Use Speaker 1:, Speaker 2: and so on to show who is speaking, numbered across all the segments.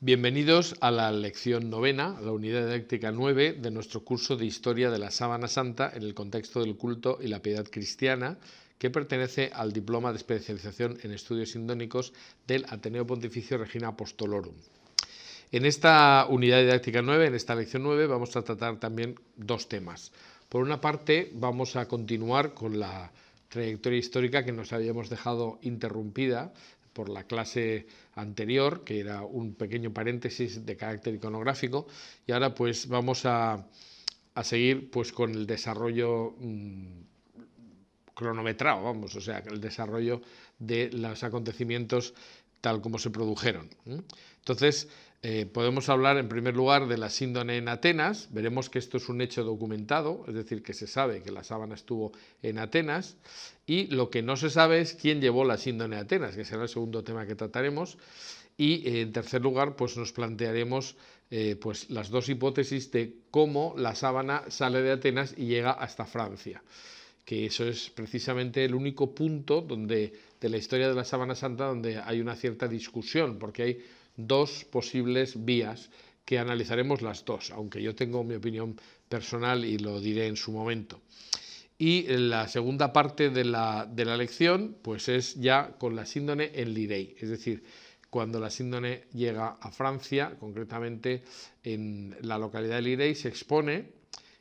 Speaker 1: Bienvenidos a la lección novena, a la unidad didáctica 9 de nuestro curso de Historia de la Sábana Santa en el contexto del culto y la piedad cristiana, que pertenece al Diploma de Especialización en Estudios Sindónicos del Ateneo Pontificio Regina Apostolorum. En esta unidad didáctica 9, en esta lección 9, vamos a tratar también dos temas. Por una parte, vamos a continuar con la trayectoria histórica que nos habíamos dejado interrumpida por la clase anterior, que era un pequeño paréntesis de carácter iconográfico, y ahora pues vamos a seguir pues con el desarrollo cronometrado, vamos, o sea, el desarrollo de los acontecimientos tal como se produjeron. Entonces, podemos hablar en primer lugar de la síndone en Atenas. Veremos que esto es un hecho documentado, es decir, que se sabe que la sábana estuvo en Atenas, y lo que no se sabe es quién llevó la síndone a Atenas, que será el segundo tema que trataremos. Y en tercer lugar, pues nos plantearemos pues las dos hipótesis de cómo la sábana sale de Atenas y llega hasta Francia, que eso es precisamente el único punto de la historia de la Sábana Santa donde hay una cierta discusión, porque hay dos posibles vías que analizaremos las dos, aunque yo tengo mi opinión personal y lo diré en su momento. Y la segunda parte de la lección pues es ya con la síndone en Lirey, es decir, cuando la síndone llega a Francia, concretamente en la localidad de Lirey, se expone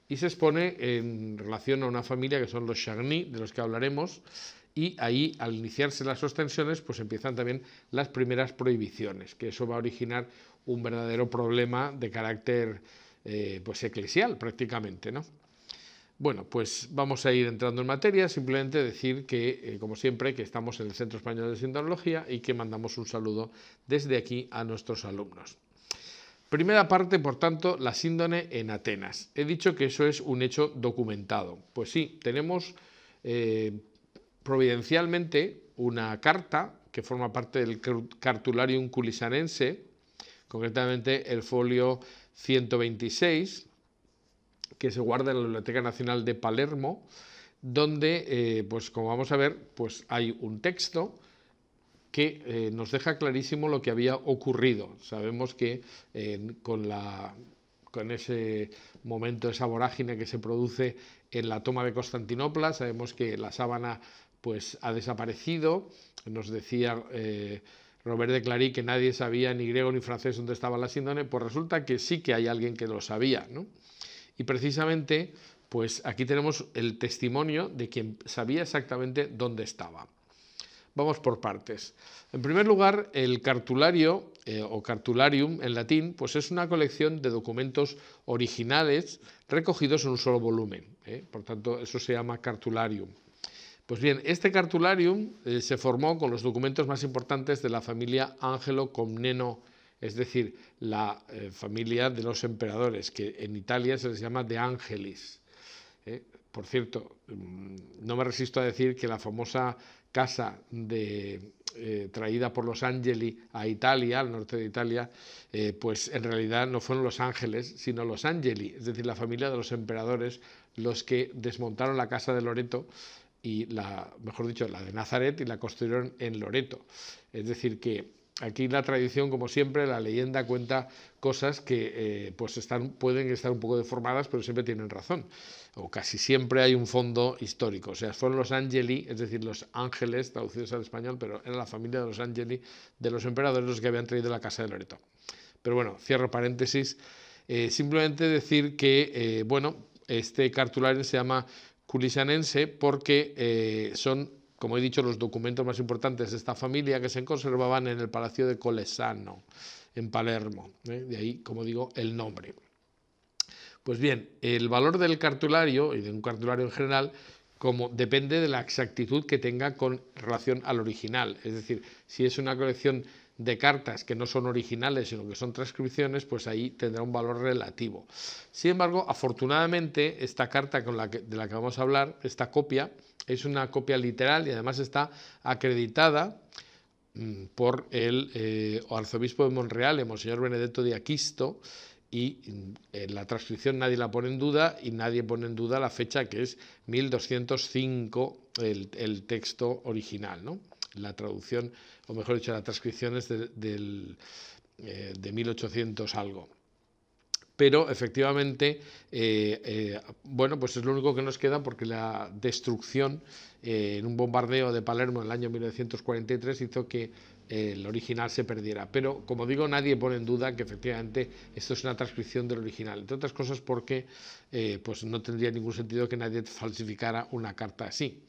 Speaker 1: en relación a una familia que son los Chagny, de los que hablaremos, y ahí al iniciarse las ostensiones pues empiezan también las primeras prohibiciones, que eso va a originar un verdadero problema de carácter pues eclesial prácticamente, ¿no? Bueno, pues vamos a ir entrando en materia, simplemente decir que, como siempre, que estamos en el Centro Español de Sindonología y que mandamos un saludo desde aquí a nuestros alumnos. Primera parte, por tanto, la síndone en Atenas. He dicho que eso es un hecho documentado. Pues sí, tenemos providencialmente una carta que forma parte del Cartularium Culisanense, concretamente el folio 126, que se guarda en la Biblioteca Nacional de Palermo, donde, pues como vamos a ver, pues hay un texto que nos deja clarísimo lo que había ocurrido. Sabemos que con ese momento, esa vorágine que se produce en la toma de Constantinopla, sabemos que la sábana pues ha desaparecido. Nos decía Robert de Clary que nadie sabía, ni griego ni francés, dónde estaba la síndone. Pues resulta que sí que hay alguien que lo sabía, ¿no? Y precisamente pues aquí tenemos el testimonio de quien sabía exactamente dónde estaba. Vamos por partes. En primer lugar, el cartulario o cartularium en latín pues es una colección de documentos originales recogidos en un solo volumen. Por tanto, eso se llama cartularium. Pues bien, este cartularium se formó con los documentos más importantes de la familia Angelo Comneno, es decir, la familia de los emperadores, que en Italia se les llama De Angelis. Por cierto, no me resisto a decir que la famosa casa traída por los Angeli a Italia, al norte de Italia, pues en realidad no fueron los Ángeles, sino los Angeli, es decir, la familia de los emperadores, los que desmontaron la casa de Loreto y mejor dicho, la de Nazaret, y la construyeron en Loreto. Es decir, que aquí la tradición, como siempre, la leyenda cuenta cosas que pues pueden estar un poco deformadas, pero siempre tienen razón. O casi siempre hay un fondo histórico. O sea, fueron los Angeli, es decir, los ángeles, traducidos al español, pero era la familia de los Angeli, de los emperadores, los que habían traído la casa de Loreto. Pero bueno, cierro paréntesis. Simplemente decir que, bueno, este cartulario se llama Culisanense porque son, como he dicho, los documentos más importantes de esta familia que se conservaban en el Palacio de Colesano, en Palermo. De ahí, como digo, el nombre. Pues bien, el valor del cartulario, y de un cartulario en general, depende de la exactitud que tenga con relación al original. Es decir, si es una colección de cartas que no son originales, sino que son transcripciones, pues ahí tendrá un valor relativo. Sin embargo, afortunadamente, esta carta de la que vamos a hablar, esta copia, es una copia literal y además está acreditada por el arzobispo de Monreal, el Monseñor Benedetto de Aquisto, y en la transcripción nadie la pone en duda y nadie pone en duda la fecha, que es 1205, el texto original, ¿no? La traducción, o mejor dicho, la transcripción es del de 1800 algo. Pero efectivamente, bueno, pues es lo único que nos queda, porque la destrucción en un bombardeo de Palermo en el año 1943 hizo que el original se perdiera. Pero, como digo, nadie pone en duda que efectivamente esto es una transcripción del original, entre otras cosas porque pues no tendría ningún sentido que nadie falsificara una carta así.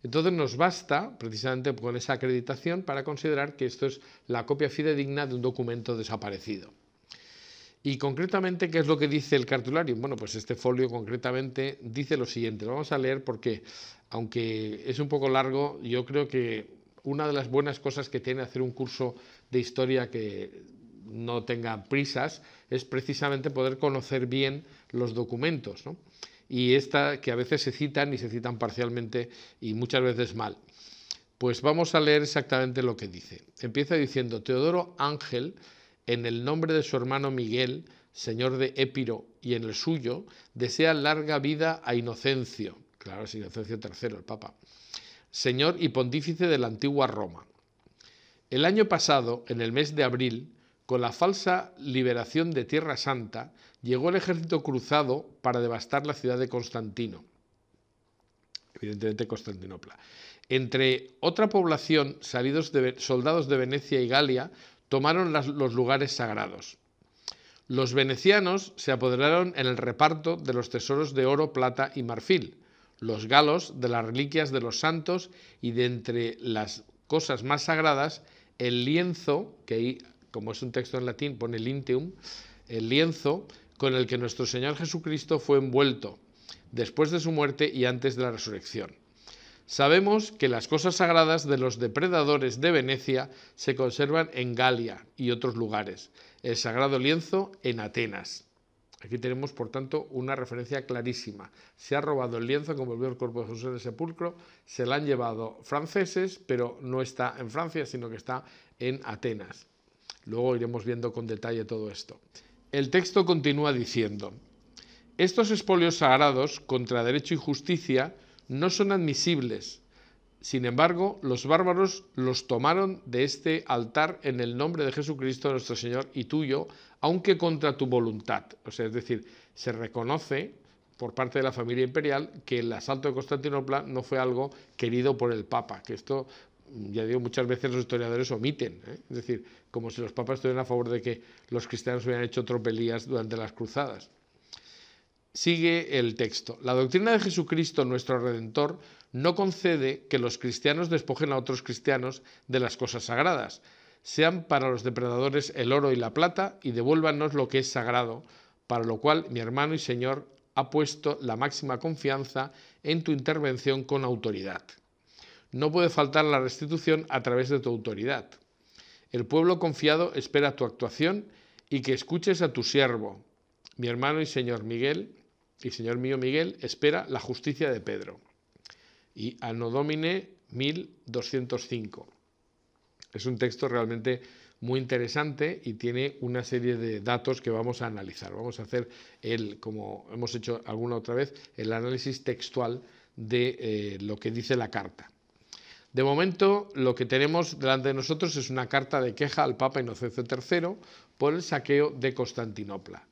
Speaker 1: Entonces nos basta precisamente con esa acreditación para considerar que esto es la copia fidedigna de un documento desaparecido. Y concretamente, ¿qué es lo que dice el cartulario? Bueno, pues este folio concretamente dice lo siguiente. Lo vamos a leer porque, aunque es un poco largo, yo creo que una de las buenas cosas que tiene hacer un curso de historia que no tenga prisas es precisamente poder conocer bien los documentos, ¿no? Y esta, que a veces se citan y se citan parcialmente y muchas veces mal. Pues vamos a leer exactamente lo que dice. Empieza diciendo: Teodoro Ángel, en el nombre de su hermano Miguel, señor de Épiro, y en el suyo, desea larga vida a Inocencio, claro, es Inocencio III, el Papa, señor y pontífice de la antigua Roma. El año pasado, en el mes de abril, con la falsa liberación de Tierra Santa, llegó el ejército cruzado para devastar la ciudad de Constantino, evidentemente Constantinopla. Entre otra población, soldados de Venecia y Galia tomaron los lugares sagrados. Los venecianos se apoderaron en el reparto de los tesoros de oro, plata y marfil, los galos de las reliquias de los santos, y de entre las cosas más sagradas, el lienzo, que ahí, como es un texto en latín, pone linteum, el lienzo con el que nuestro Señor Jesucristo fue envuelto después de su muerte y antes de la resurrección. Sabemos que las cosas sagradas de los depredadores de Venecia se conservan en Galia y otros lugares, el sagrado lienzo en Atenas. Aquí tenemos, por tanto, una referencia clarísima. Se ha robado el lienzo que envolvió el cuerpo de Jesús en el sepulcro, se lo han llevado franceses, pero no está en Francia, sino que está en Atenas. Luego iremos viendo con detalle todo esto. El texto continúa diciendo: estos expolios sagrados, contra derecho y justicia, no son admisibles. Sin embargo, los bárbaros los tomaron de este altar en el nombre de Jesucristo nuestro Señor y tuyo, aunque contra tu voluntad. O sea, es decir, se reconoce por parte de la familia imperial que el asalto de Constantinopla no fue algo querido por el Papa, que esto, ya digo, muchas veces los historiadores omiten, ¿eh? Es decir, como si los papas estuvieran a favor de que los cristianos hubieran hecho tropelías durante las cruzadas. Sigue el texto. La doctrina de Jesucristo, nuestro Redentor, no concede que los cristianos despojen a otros cristianos de las cosas sagradas. Sean para los depredadores el oro y la plata y devuélvanos lo que es sagrado, para lo cual mi hermano y Señor ha puesto la máxima confianza en tu intervención con autoridad. No puede faltar la restitución a través de tu autoridad. El pueblo confiado espera tu actuación y que escuches a tu siervo. Mi hermano y Señor Miguel, y Señor mío Miguel, espera la justicia de Pedro. Y Anno Domini 1205. Es un texto realmente muy interesante y tiene una serie de datos que vamos a analizar. Vamos a hacer, como hemos hecho alguna otra vez, el análisis textual de lo que dice la carta. De momento, lo que tenemos delante de nosotros es una carta de queja al Papa Inocencio III por el saqueo de Constantinopla.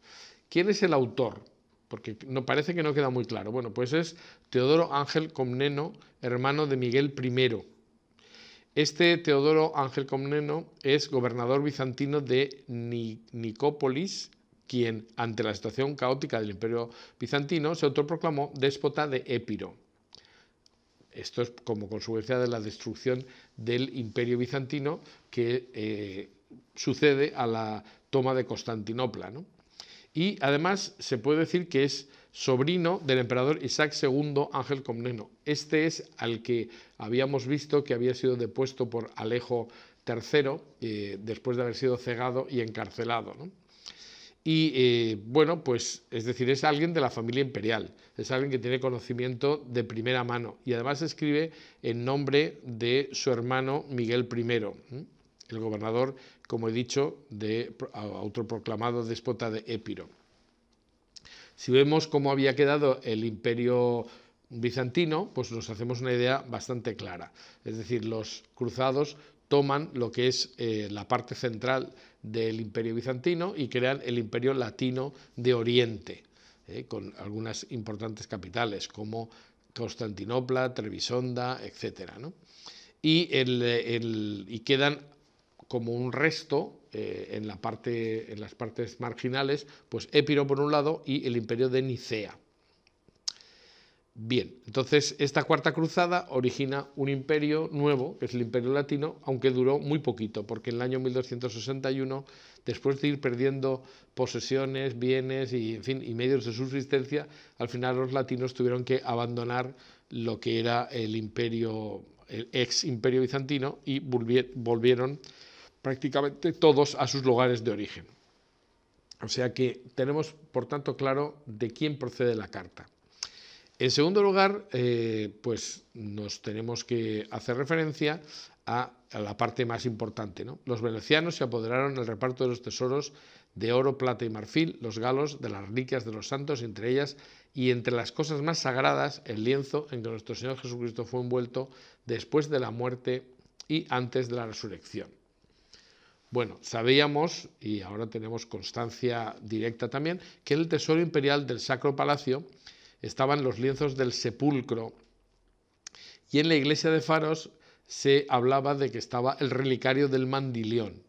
Speaker 1: ¿Quién es el autor? Porque parece que no queda muy claro. Bueno, pues es Teodoro Ángel Comneno, hermano de Miguel I. Este Teodoro Ángel Comneno es gobernador bizantino de Nicópolis, quien, ante la situación caótica del Imperio bizantino, se autoproclamó déspota de Épiro. Esto es como consecuencia de la destrucción del Imperio bizantino que sucede a la toma de Constantinopla, ¿no? Y además se puede decir que es sobrino del emperador Isaac II Ángel Comneno. Este es al que habíamos visto que había sido depuesto por Alejo III después de haber sido cegado y encarcelado, ¿no? Y bueno, pues es decir, es alguien de la familia imperial, es alguien que tiene conocimiento de primera mano y además escribe en nombre de su hermano Miguel I, el gobernador, como he dicho, autoproclamado déspota de Épiro. Si vemos cómo había quedado el imperio bizantino, pues nos hacemos una idea bastante clara. Es decir, los cruzados toman lo que es la parte central del Imperio bizantino y crean el Imperio latino de Oriente, con algunas importantes capitales como Constantinopla, Trebisonda, etcétera, ¿no? Y quedan como un resto en las partes marginales, pues Épiro por un lado y el Imperio de Nicea. Bien, entonces esta cuarta cruzada origina un imperio nuevo, que es el Imperio Latino, aunque duró muy poquito, porque en el año 1261, después de ir perdiendo posesiones, bienes y, en fin, y medios de subsistencia, al final los latinos tuvieron que abandonar lo que era el ex imperio bizantino y volvieron prácticamente todos a sus lugares de origen. O sea que tenemos, por tanto, claro de quién procede la carta. En segundo lugar, pues nos tenemos que hacer referencia a la parte más importante, ¿no? Los venecianos se apoderaron del reparto de los tesoros de oro, plata y marfil, los galos de las reliquias de los santos, entre ellas y entre las cosas más sagradas, el lienzo en que nuestro Señor Jesucristo fue envuelto después de la muerte y antes de la resurrección. Bueno, sabíamos, y ahora tenemos constancia directa también, que en el tesoro imperial del Sacro Palacio estaban los lienzos del sepulcro, y en la iglesia de Faros se hablaba de que estaba el relicario del Mandilión,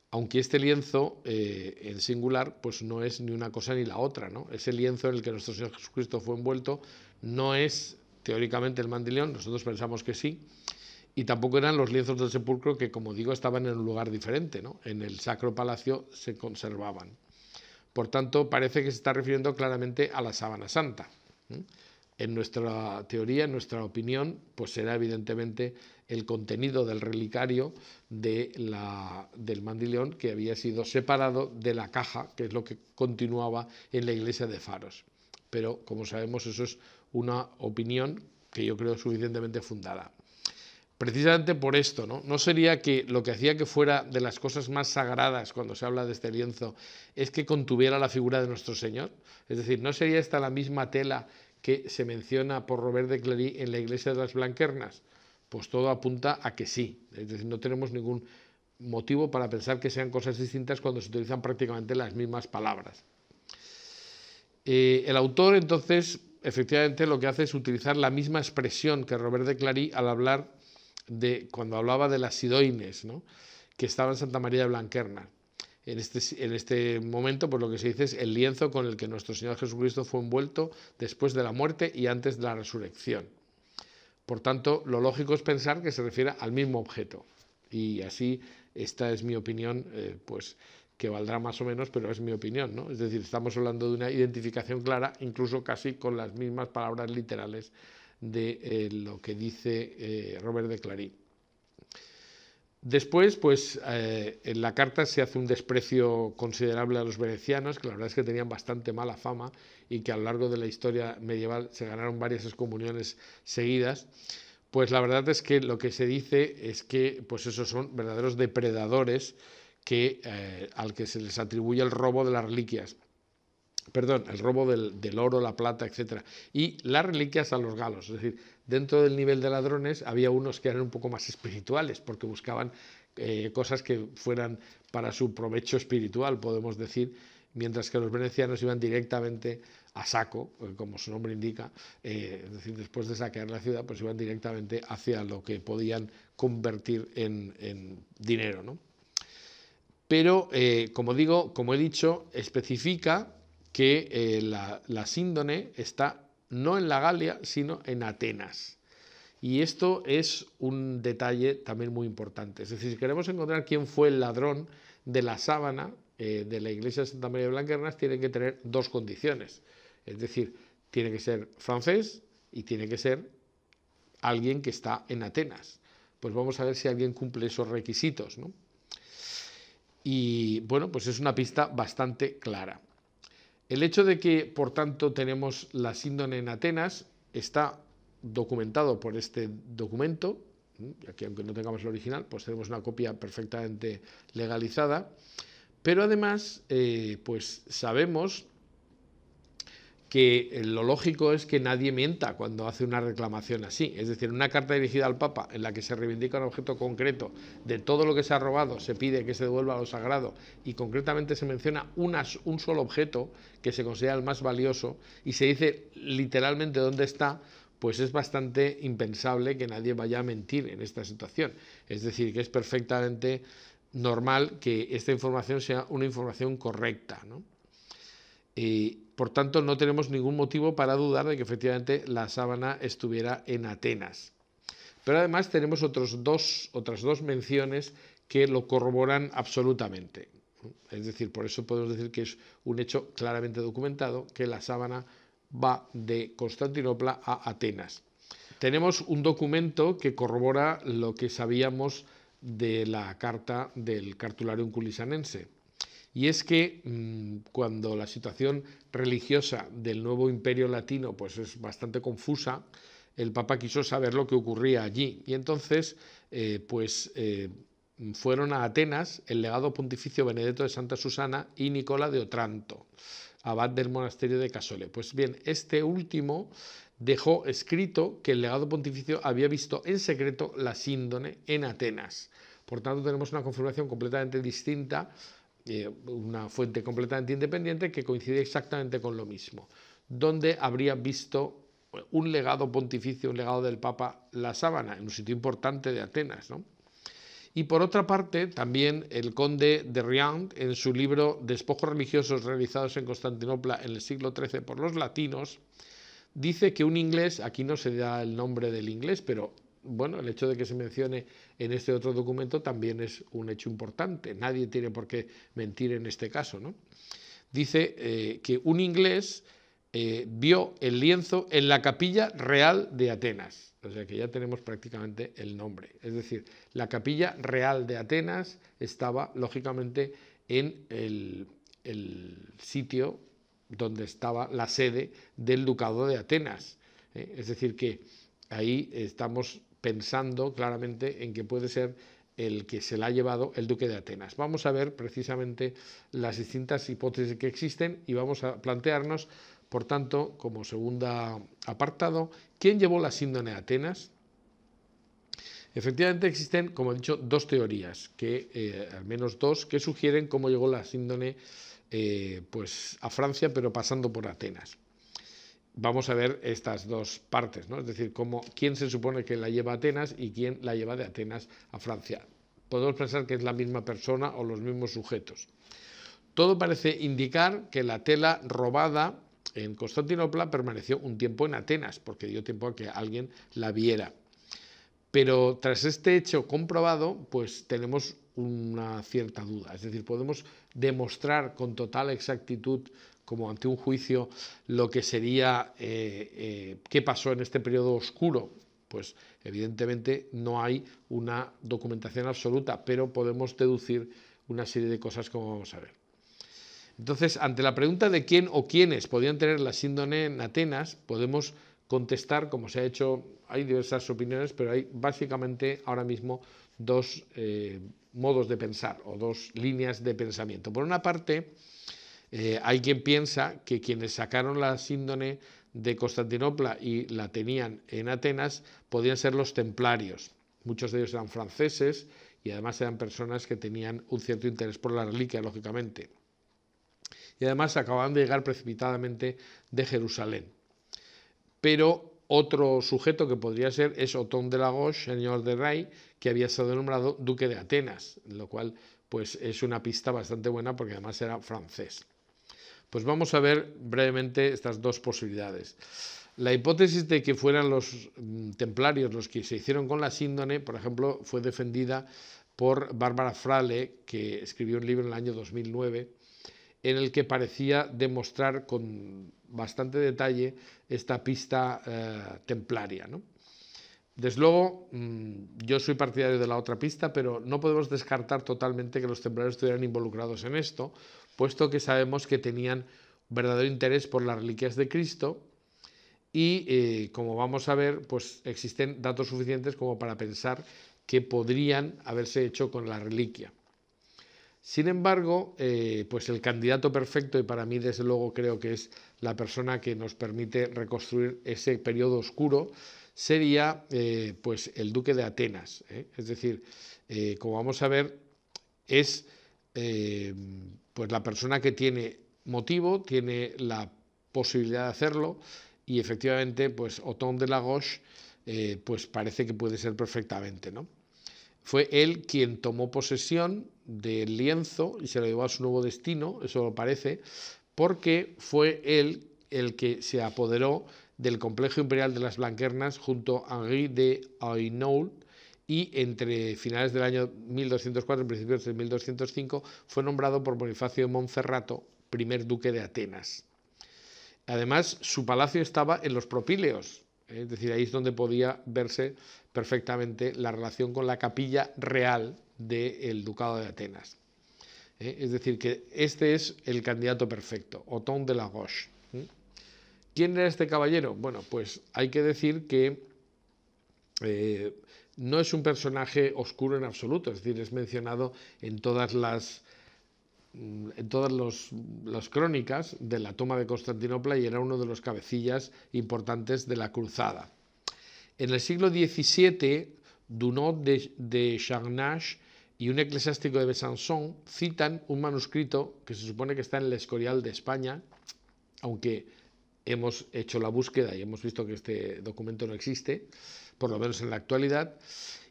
Speaker 1: aunque este lienzo en singular pues no es ni una cosa ni la otra, ¿no? Ese lienzo en el que nuestro Señor Jesucristo fue envuelto no es teóricamente el Mandilión, nosotros pensamos que sí, y tampoco eran los lienzos del sepulcro, que, como digo, estaban en un lugar diferente, ¿no? En el Sacro Palacio se conservaban. Por tanto, parece que se está refiriendo claramente a la sábana santa. En nuestra teoría, en nuestra opinión, pues será evidentemente el contenido del relicario del Mandilión, que había sido separado de la caja, que es lo que continuaba en la iglesia de Faros. Pero, como sabemos, eso es una opinión que yo creo suficientemente fundada. Precisamente por esto, ¿no? No sería que lo que hacía que fuera de las cosas más sagradas cuando se habla de este lienzo es que contuviera la figura de nuestro Señor. Es decir, ¿no sería esta la misma tela que se menciona por Robert de Clary en la iglesia de las Blanquernas? Pues todo apunta a que sí. Es decir, no tenemos ningún motivo para pensar que sean cosas distintas cuando se utilizan prácticamente las mismas palabras. El autor, entonces, efectivamente lo que hace es utilizar la misma expresión que Robert de Clary al hablar cuando hablaba de las sidoines, ¿no?, que estaba en Santa María de Blanquerna. En este momento, pues lo que se dice es el lienzo con el que nuestro Señor Jesucristo fue envuelto después de la muerte y antes de la resurrección. Por tanto, lo lógico es pensar que se refiere al mismo objeto. Y así, esta es mi opinión, pues que valdrá más o menos, pero es mi opinión, ¿no? Es decir, estamos hablando de una identificación clara, incluso casi con las mismas palabras literales de lo que dice Robert de Clary. Después, pues en la carta se hace un desprecio considerable a los venecianos, que la verdad es que tenían bastante mala fama y que a lo largo de la historia medieval se ganaron varias excomuniones seguidas. Pues la verdad es que lo que se dice es que pues esos son verdaderos depredadores al que se les atribuye el robo de las reliquias. Perdón, el robo del oro, la plata, etcétera, y las reliquias a los galos. Es decir, dentro del nivel de ladrones había unos que eran un poco más espirituales, porque buscaban cosas que fueran para su provecho espiritual, podemos decir, mientras que los venecianos iban directamente a saco, como su nombre indica, es decir, después de saquear la ciudad, pues iban directamente hacia lo que podían convertir en dinero, ¿no? Pero, como digo, como he dicho, especifica que la síndone está no en la Galia, sino en Atenas. Y esto es un detalle también muy importante. Es decir, si queremos encontrar quién fue el ladrón de la sábana de la iglesia de Santa María de Blanquernas, tiene que tener dos condiciones. Es decir, tiene que ser francés y tiene que ser alguien que está en Atenas. Pues vamos a ver si alguien cumple esos requisitos, ¿no? Y bueno, pues es una pista bastante clara. El hecho de que, por tanto, tenemos la síndone en Atenas está documentado por este documento. Aquí, aunque no tengamos el original, pues tenemos una copia perfectamente legalizada. Pero además, pues sabemos que lo lógico es que nadie mienta cuando hace una reclamación así. Es decir, una carta dirigida al Papa en la que se reivindica un objeto concreto de todo lo que se ha robado, se pide que se devuelva a lo sagrado y concretamente se menciona un solo objeto que se considera el más valioso y se dice literalmente dónde está, pues es bastante impensable que nadie vaya a mentir en esta situación. Es decir, que es perfectamente normal que esta información sea una información correcta, ¿no? Por tanto, no tenemos ningún motivo para dudar de que efectivamente la sábana estuviera en Atenas. Pero además tenemos otras dos menciones que lo corroboran absolutamente. Es decir, por eso podemos decir que es un hecho claramente documentado que la sábana va de Constantinopla a Atenas. Tenemos un documento que corrobora lo que sabíamos de la carta del Cartularium Culisanense. Y es que cuando la situación religiosa del nuevo imperio latino pues es bastante confusa, el Papa quiso saber lo que ocurría allí. Y entonces fueron a Atenas el legado pontificio Benedetto de Santa Susana y Nicola de Otranto, abad del monasterio de Casole. Pues bien, este último dejó escrito que el legado pontificio había visto en secreto la síndone en Atenas. Por tanto, tenemos una confirmación completamente distinta, una fuente completamente independiente que coincide exactamente con lo mismo, donde habría visto un legado pontificio, un legado del Papa, la sábana, en un sitio importante de Atenas, ¿no? Y por otra parte, también el conde de Riant, en su libro Despojos religiosos realizados en Constantinopla en el siglo XIII por los latinos, dice que un inglés, aquí no se da el nombre del inglés, pero bueno, el hecho de que se mencione en este otro documento también es un hecho importante. Nadie tiene por qué mentir en este caso, ¿no? Dice que un inglés vio el lienzo en la Capilla Real de Atenas. O sea que ya tenemos prácticamente el nombre. Es decir, la Capilla Real de Atenas estaba, lógicamente, en el sitio donde estaba la sede del Ducado de Atenas. Es decir, que ahí estamos pensando claramente en que puede ser el que se la ha llevado el duque de Atenas. Vamos a ver precisamente las distintas hipótesis que existen y vamos a plantearnos, por tanto, como segundo apartado, ¿quién llevó la síndone a Atenas? Efectivamente existen, como he dicho, dos teorías, al menos dos, que sugieren cómo llegó la síndone pues a Francia, pero pasando por Atenas. Vamos a ver estas dos partes, ¿no? Es decir, quién se supone que la lleva a Atenas y quién la lleva de Atenas a Francia. Podemos pensar que es la misma persona o los mismos sujetos. Todo parece indicar que la tela robada en Constantinopla permaneció un tiempo en Atenas, porque dio tiempo a que alguien la viera. Pero tras este hecho comprobado, pues tenemos una cierta duda. Es decir, podemos demostrar con total exactitud, como ante un juicio, lo que sería qué pasó en este periodo oscuro. Pues evidentemente no hay una documentación absoluta, pero podemos deducir una serie de cosas como vamos a ver. Entonces, ante la pregunta de quién o quiénes podían tener la síndone en Atenas, podemos contestar, como se ha hecho, hay diversas opiniones, pero hay básicamente ahora mismo dos modos de pensar o dos líneas de pensamiento. Por una parte, hay quien piensa que quienes sacaron la síndone de Constantinopla y la tenían en Atenas podían ser los templarios. Muchos de ellos eran franceses y además eran personas que tenían un cierto interés por la reliquia, lógicamente. Y además acababan de llegar precipitadamente de Jerusalén. Pero otro sujeto que podría ser es Otón de la Gauche, señor de Ray, que había sido nombrado duque de Atenas, lo cual pues es una pista bastante buena porque además era francés. Pues vamos a ver brevemente estas dos posibilidades. La hipótesis de que fueran los templarios los que se hicieron con la síndone, por ejemplo, fue defendida por Bárbara Frale, que escribió un libro en el año 2009, en el que parecía demostrar con bastante detalle esta pista templaria, ¿no? Desde luego, yo soy partidario de la otra pista, pero no podemos descartar totalmente que los templarios estuvieran involucrados en esto, puesto que sabemos que tenían verdadero interés por las reliquias de Cristo y, como vamos a ver, pues existen datos suficientes como para pensar que podrían haberse hecho con la reliquia. Sin embargo, pues el candidato perfecto, y para mí desde luego creo que es la persona que nos permite reconstruir ese periodo oscuro, sería pues el duque de Atenas. Es decir, como vamos a ver, es pues la persona que tiene motivo, tiene la posibilidad de hacerlo, y efectivamente pues Othon de Lagache pues parece que puede ser perfectamente, ¿no? Fue él quien tomó posesión del lienzo y se lo llevó a su nuevo destino, eso lo parece, porque fue él el que se apoderó del complejo imperial de las Blanquernas junto a Henri de Hainaut, y entre finales del año 1204 y principios de 1205 fue nombrado por Bonifacio de Monferrato primer duque de Atenas. Además, su palacio estaba en los Propíleos, es decir, ahí es donde podía verse perfectamente la relación con la capilla real del ducado de Atenas. Es decir, que este es el candidato perfecto, Othon de Lagache. ¿Quién era este caballero? Bueno, pues hay que decir que no es un personaje oscuro en absoluto, es decir, es mencionado en todas las crónicas de la toma de Constantinopla y era uno de los cabecillas importantes de la cruzada. En el siglo XVII, Dunod de Charnache y un eclesiástico de Besançon citan un manuscrito que se supone que está en el Escorial de España, aunque hemos hecho la búsqueda y hemos visto que este documento no existe, por lo menos en la actualidad,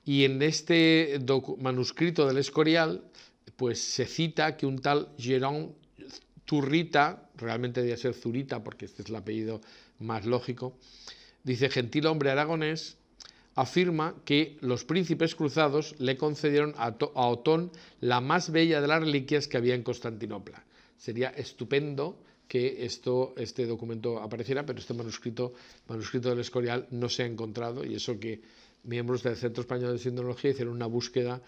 Speaker 1: y en este manuscrito del Escorial pues se cita que un tal Jérôme Zurita, realmente debía ser Zurita porque este es el apellido más lógico, dice: gentil hombre aragonés, afirma que los príncipes cruzados le concedieron a Othon la más bella de las reliquias que había en Constantinopla. Sería estupendo que este documento apareciera, pero este manuscrito del Escorial no se ha encontrado, y eso que miembros del Centro Español de Sindología hicieron una búsqueda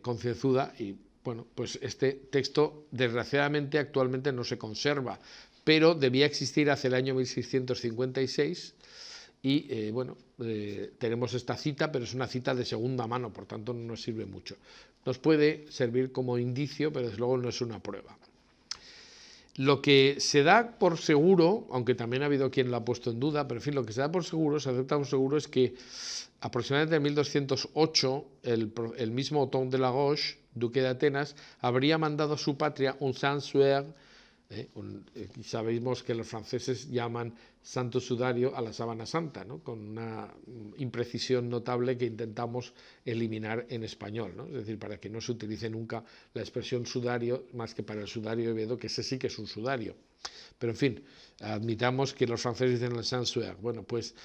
Speaker 1: concienzuda, y bueno, pues este texto desgraciadamente actualmente no se conserva, pero debía existir hace el año 1656, y bueno, tenemos esta cita, pero es una cita de segunda mano, por tanto no nos sirve mucho. Nos puede servir como indicio, pero desde luego no es una prueba. Lo que se da por seguro, aunque también ha habido quien lo ha puesto en duda, pero en fin, lo que se da por seguro, se acepta por seguro, es que aproximadamente en 1208 el mismo Othon de Lagache, duque de Atenas, habría mandado a su patria un Saint-Suaire. Sabemos que los franceses llaman santo sudario a la sábana santa, ¿no? Con una imprecisión notable que intentamos eliminar en español, ¿no? Es decir, para que no se utilice nunca la expresión sudario más que para el sudario de Oviedo, que ese sí que es un sudario. Pero en fin, admitamos que los franceses dicen el Saint-Suaire. Bueno, pues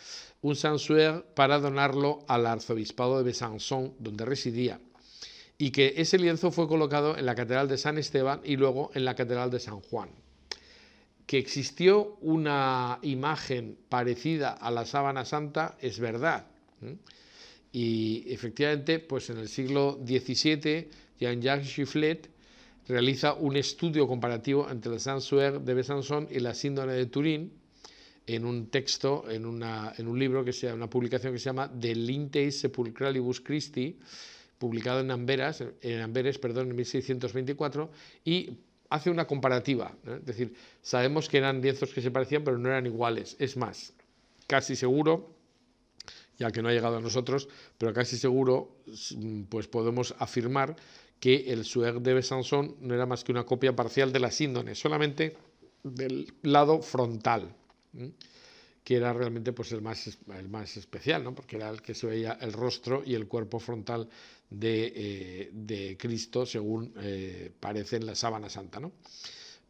Speaker 1: un Saint-Suaire para donarlo al arzobispado de Besançon, donde residía, y que ese lienzo fue colocado en la Catedral de San Esteban y luego en la Catedral de San Juan. Que existió una imagen parecida a la sábana santa es verdad. Y efectivamente, pues en el siglo XVII, Jean-Jacques Giflet realiza un estudio comparativo entre el Saint-Suaire de Besançon y la síndone de Turín, en un texto, en un libro, una publicación que se llama De Linteis Sepulcralibus Christi, publicado en Amberes, en 1624, y hace una comparativa, ¿no? Es decir, sabemos que eran lienzos que se parecían, pero no eran iguales. Es más, casi seguro, ya que no ha llegado a nosotros, pero casi seguro, pues podemos afirmar que el Suaire de Besançon no era más que una copia parcial de la síndone, solamente del lado frontal, que era realmente pues el más especial, ¿no? Porque era el que se veía el rostro y el cuerpo frontal de Cristo, según parece en la sábana santa, ¿no?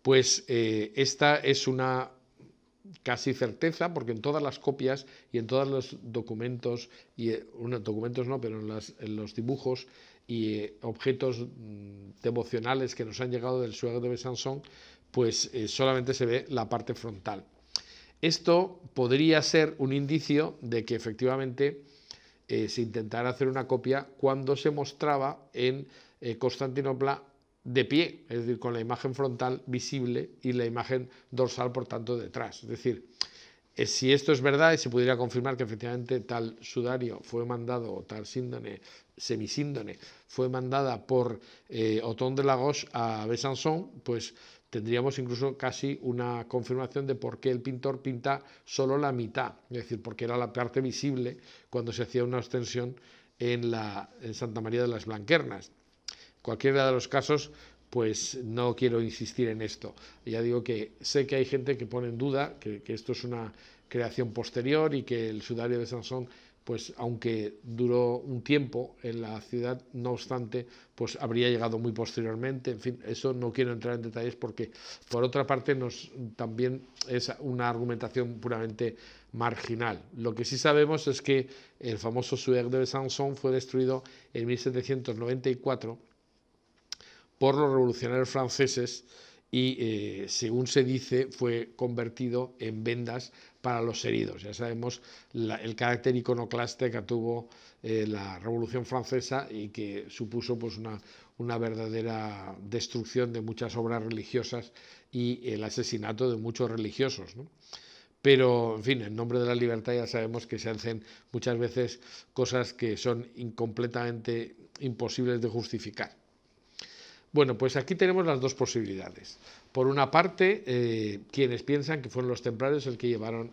Speaker 1: Pues esta es una casi certeza, porque en todas las copias y en todos los documentos, documentos no, pero en los dibujos y objetos devocionales que nos han llegado del Suaire de Besançon, pues solamente se ve la parte frontal. Esto podría ser un indicio de que efectivamente se intentara hacer una copia cuando se mostraba en Constantinopla de pie, es decir, con la imagen frontal visible y la imagen dorsal, por tanto, detrás. Es decir, Si esto es verdad y se pudiera confirmar que efectivamente tal sudario fue mandado, o tal síndone, semisíndone, fue mandada por Othon de Lagos a Besançon, pues tendríamos incluso casi una confirmación de por qué el pintor pinta solo la mitad, es decir, porque era la parte visible cuando se hacía una ostensión en Santa María de las Blanquernas. Cualquiera de los casos, pues no quiero insistir en esto. Ya digo que sé que hay gente que pone en duda que esto es una creación posterior y que el sudario de Sansón, pues aunque duró un tiempo en la ciudad, no obstante, pues habría llegado muy posteriormente. En fin, eso no quiero entrar en detalles porque, por otra parte, también es una argumentación puramente marginal. Lo que sí sabemos es que el famoso sudario de Besançon fue destruido en 1794 por los revolucionarios franceses y, según se dice, fue convertido en vendas para los heridos. Ya sabemos el carácter iconoclasta que tuvo la Revolución Francesa y que supuso pues una verdadera destrucción de muchas obras religiosas y el asesinato de muchos religiosos, ¿no? Pero, en fin, en nombre de la libertad ya sabemos que se hacen muchas veces cosas que son completamente imposibles de justificar. Bueno, pues aquí tenemos las dos posibilidades. Por una parte, quienes piensan que fueron los templarios los que llevaron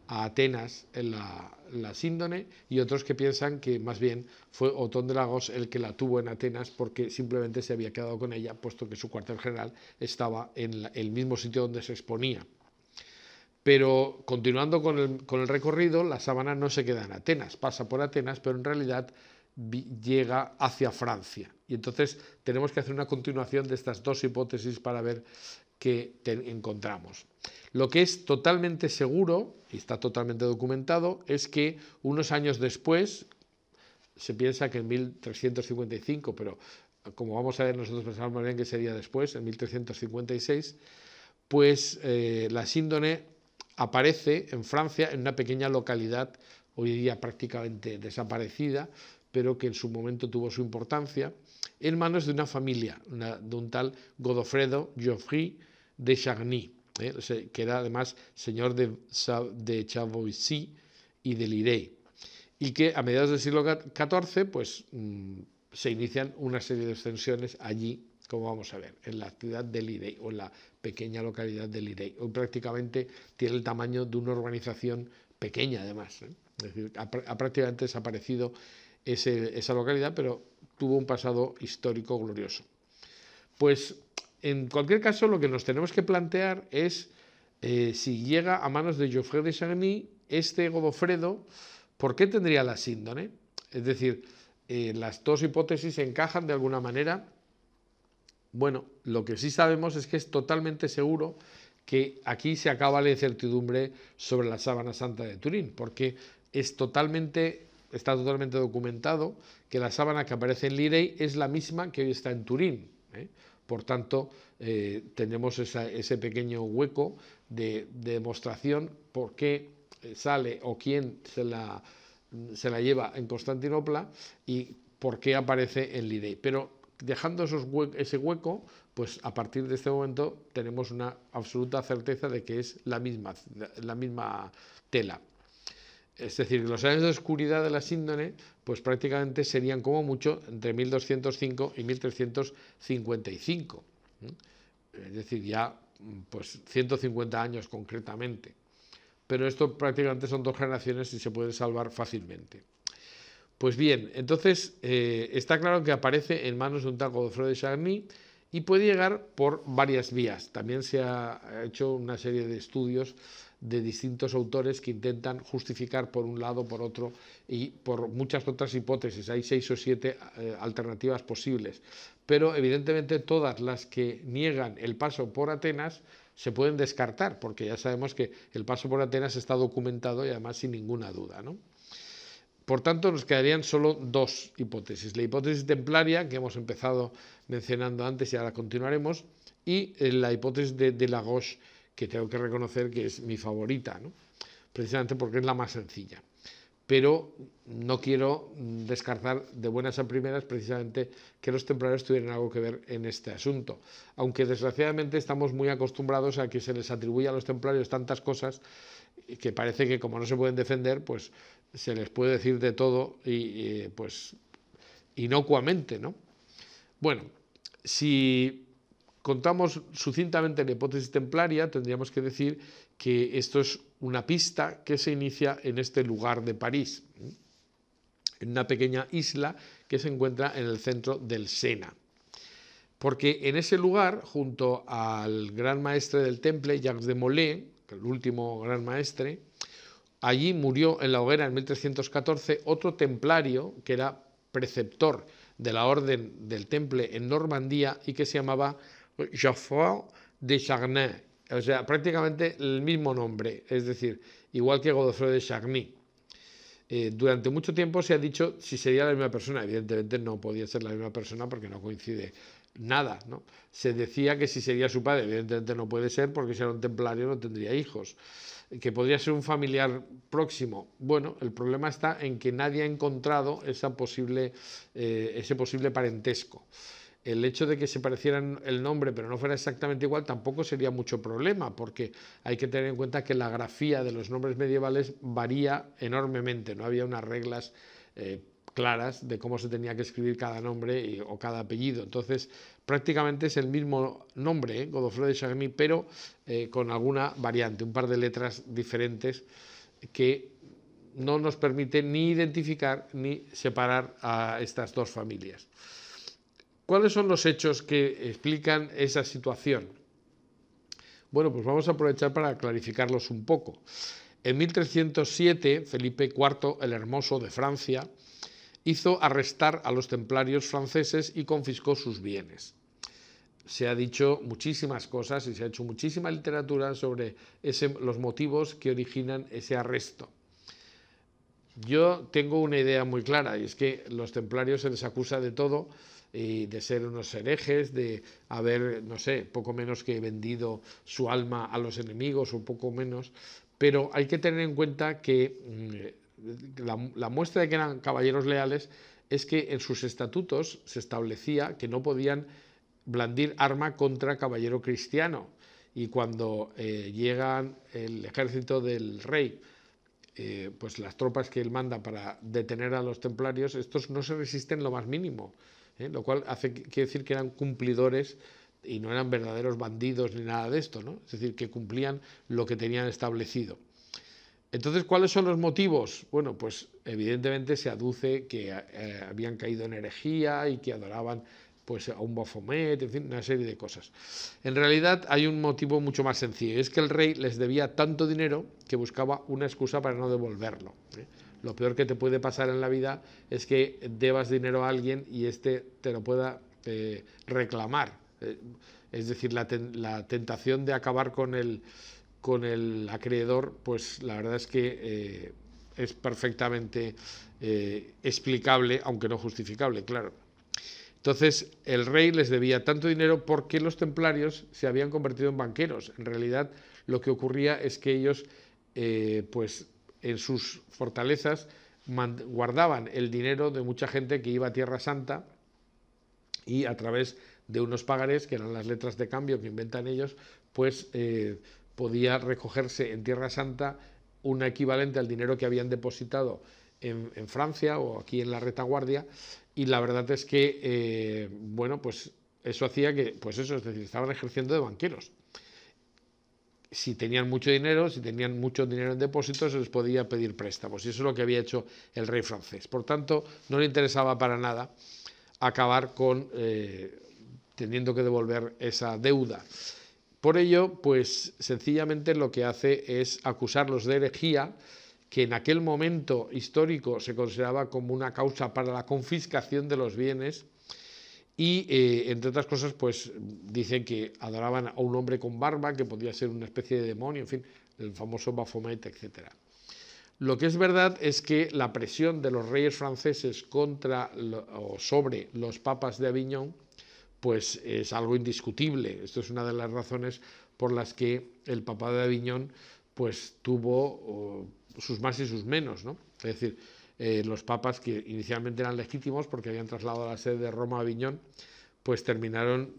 Speaker 1: a Atenas en la síndone, y otros que piensan que más bien fue Othon de Lagos el que la tuvo en Atenas porque simplemente se había quedado con ella, puesto que su cuartel general estaba en el mismo sitio donde se exponía. Pero continuando con el recorrido, la sábana no se queda en Atenas, pasa por Atenas, pero en realidad llega hacia Francia. Y entonces tenemos que hacer una continuación de estas dos hipótesis para ver qué encontramos. Lo que es totalmente seguro, y está totalmente documentado, es que unos años después, se piensa que en 1355, pero como vamos a ver nosotros pensamos más bien que sería después, en 1356, pues la síndone aparece en Francia en una pequeña localidad hoy día prácticamente desaparecida, pero que en su momento tuvo su importancia, en manos de una familia, de un tal Godofredo Geoffroy de Charny, que era además señor de Chavoissy y de Lirey, y que a mediados del siglo XIV pues, se inician una serie de extensiones allí, como vamos a ver, en la ciudad de Lirey, o en la pequeña localidad de Lirey. Hoy prácticamente tiene el tamaño de una urbanización pequeña, además, ¿eh? Es decir, ha prácticamente desaparecido esa localidad, pero tuvo un pasado histórico glorioso. Pues, en cualquier caso, lo que nos tenemos que plantear es si llega a manos de Geoffroy de Charny, este Godofredo, ¿por qué tendría la síndone? Es decir, las dos hipótesis encajan de alguna manera. Bueno, lo que sí sabemos es que es totalmente seguro que aquí se acaba la incertidumbre sobre la sábana santa de Turín, porque está totalmente documentado que la sábana que aparece en Lirey es la misma que hoy está en Turín, ¿eh? Por tanto, tenemos ese pequeño hueco de demostración por qué sale o quién se la lleva en Constantinopla y por qué aparece en Lirey. Pero dejando ese hueco, pues a partir de este momento tenemos una absoluta certeza de que es la misma tela. Es decir, los años de oscuridad de la síndone, pues prácticamente serían como mucho entre 1205 y 1355. Es decir, ya pues 150 años concretamente. Pero esto prácticamente son 2 generaciones y se puede salvar fácilmente. Pues bien, entonces está claro que aparece en manos de un tal Godofredo de Charny y puede llegar por varias vías. También se ha hecho una serie de estudios de distintos autores que intentan justificar por un lado, por otro y por muchas otras hipótesis. Hay 6 o 7 alternativas posibles, pero evidentemente todas las que niegan el paso por Atenas se pueden descartar, porque ya sabemos que el paso por Atenas está documentado y además sin ninguna duda, ¿no? Por tanto, nos quedarían solo 2 hipótesis. La hipótesis templaria, que hemos empezado mencionando antes y ahora continuaremos, y la hipótesis de Lagos, que tengo que reconocer que es mi favorita, ¿no? Precisamente porque es la más sencilla. pero no quiero descartar de buenas a primeras precisamente que los templarios tuvieran algo que ver en este asunto, aunque desgraciadamente estamos muy acostumbrados a que se les atribuya a los templarios tantas cosas que parece que como no se pueden defender, pues se les puede decir de todo y pues inocuamente, ¿no? Bueno, si contamos sucintamente la hipótesis templaria, tendríamos que decir que esto es una pista que se inicia en este lugar de París, en una pequeña isla que se encuentra en el centro del Sena. Porque en ese lugar, junto al gran maestre del Temple, Jacques de Molay, el último gran maestre, allí murió en la hoguera en 1314 otro templario que era preceptor de la orden del Temple en Normandía y que se llamaba Geoffroy de Charny, o sea, prácticamente el mismo nombre, es decir, igual que Godefroy de Charny. Durante mucho tiempo se ha dicho si sería la misma persona, evidentemente no podía ser la misma persona porque no coincide nada, ¿no? Se decía que si sería su padre, evidentemente no puede ser porque si era un templario no tendría hijos, que podría ser un familiar próximo. Bueno, el problema está en que nadie ha encontrado ese posible parentesco. El hecho de que se parecieran el nombre pero no fuera exactamente igual tampoco sería mucho problema, porque hay que tener en cuenta que la grafía de los nombres medievales varía enormemente, no había unas reglas claras de cómo se tenía que escribir cada nombre o cada apellido. Entonces, prácticamente es el mismo nombre, Godefroy de Charny, pero con alguna variante, un par de letras diferentes que no nos permite ni identificar ni separar a estas dos familias. ¿Cuáles son los hechos que explican esa situación? Bueno, pues vamos a aprovechar para clarificarlos un poco. En 1307, Felipe IV el Hermoso de Francia hizo arrestar a los templarios franceses y confiscó sus bienes. Se ha dicho muchísimas cosas y se ha hecho muchísima literatura sobre los motivos que originan ese arresto. Yo tengo una idea muy clara y es que los templarios se les acusa de todo y de ser unos herejes, de haber, no sé, poco menos que vendido su alma a los enemigos o poco menos, pero hay que tener en cuenta que la muestra de que eran caballeros leales es que en sus estatutos se establecía que no podían blandir arma contra caballero cristiano, y cuando llegan el ejército del rey, pues las tropas que él manda para detener a los templarios, estos no se resisten lo más mínimo, lo cual quiere decir que eran cumplidores y no eran verdaderos bandidos ni nada de esto, ¿no? Es decir, que cumplían lo que tenían establecido. Entonces, ¿cuáles son los motivos? Bueno, pues evidentemente se aduce que habían caído en herejía y que adoraban pues a un Baphomet, en fin, una serie de cosas. En realidad hay un motivo mucho más sencillo, es que el rey les debía tanto dinero que buscaba una excusa para no devolverlo. Lo peor que te puede pasar en la vida es que debas dinero a alguien y éste te lo pueda reclamar. Es decir, la tentación de acabar con el acreedor, pues la verdad es que es perfectamente explicable, aunque no justificable, claro. Entonces, el rey les debía tanto dinero porque los templarios se habían convertido en banqueros. En realidad, lo que ocurría es que ellos, pues en sus fortalezas, guardaban el dinero de mucha gente que iba a Tierra Santa y a través de unos pagarés, que eran las letras de cambio que inventan ellos, pues podía recogerse en Tierra Santa un equivalente al dinero que habían depositado en Francia o aquí en la retaguardia, y la verdad es que, bueno, pues eso hacía que, pues eso, es decir, estaban ejerciendo de banqueros. Si tenían mucho dinero en depósitos, se les podía pedir préstamos, y eso es lo que había hecho el rey francés. Por tanto, no le interesaba para nada acabar con teniendo que devolver esa deuda. Por ello, pues sencillamente lo que hace es acusarlos de herejía, que en aquel momento histórico se consideraba como una causa para la confiscación de los bienes, y entre otras cosas pues dicen que adoraban a un hombre con barba que podía ser una especie de demonio, en fin, el famoso Baphomet, etc. Lo que es verdad es que la presión de los reyes franceses contra o sobre los papas de Aviñón pues es algo indiscutible. Esto es una de las razones por las que el papado de Aviñón pues tuvo sus más y sus menos, ¿no? Es decir, los papas que inicialmente eran legítimos porque habían trasladado la sede de Roma a Aviñón, pues terminaron,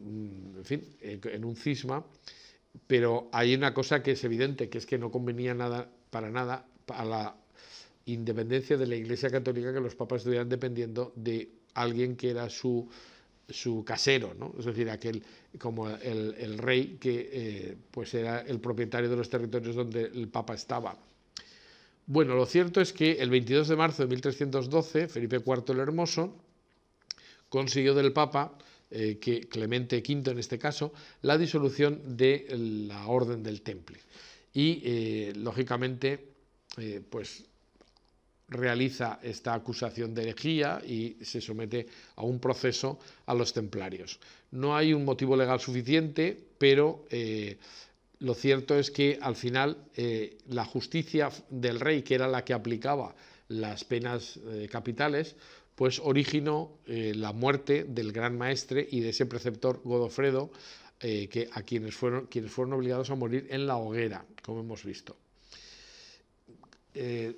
Speaker 1: en fin, en un cisma, pero hay una cosa que es evidente, que es que no convenía nada, para nada, a la independencia de la Iglesia Católica que los papas estuvieran dependiendo de alguien que era su casero, ¿no? Es decir, aquel como el rey que pues era el propietario de los territorios donde el papa estaba. Bueno, lo cierto es que el 22 de marzo de 1312, Felipe IV el Hermoso consiguió del Papa, que Clemente V en este caso, la disolución de la Orden del Temple. Y, lógicamente, pues realiza esta acusación de herejía y se somete a un proceso a los templarios. No hay un motivo legal suficiente, pero lo cierto es que al final la justicia del rey, que era la que aplicaba las penas capitales, pues originó la muerte del gran maestre y de ese preceptor Godofredo, a quienes fueron obligados a morir en la hoguera, como hemos visto.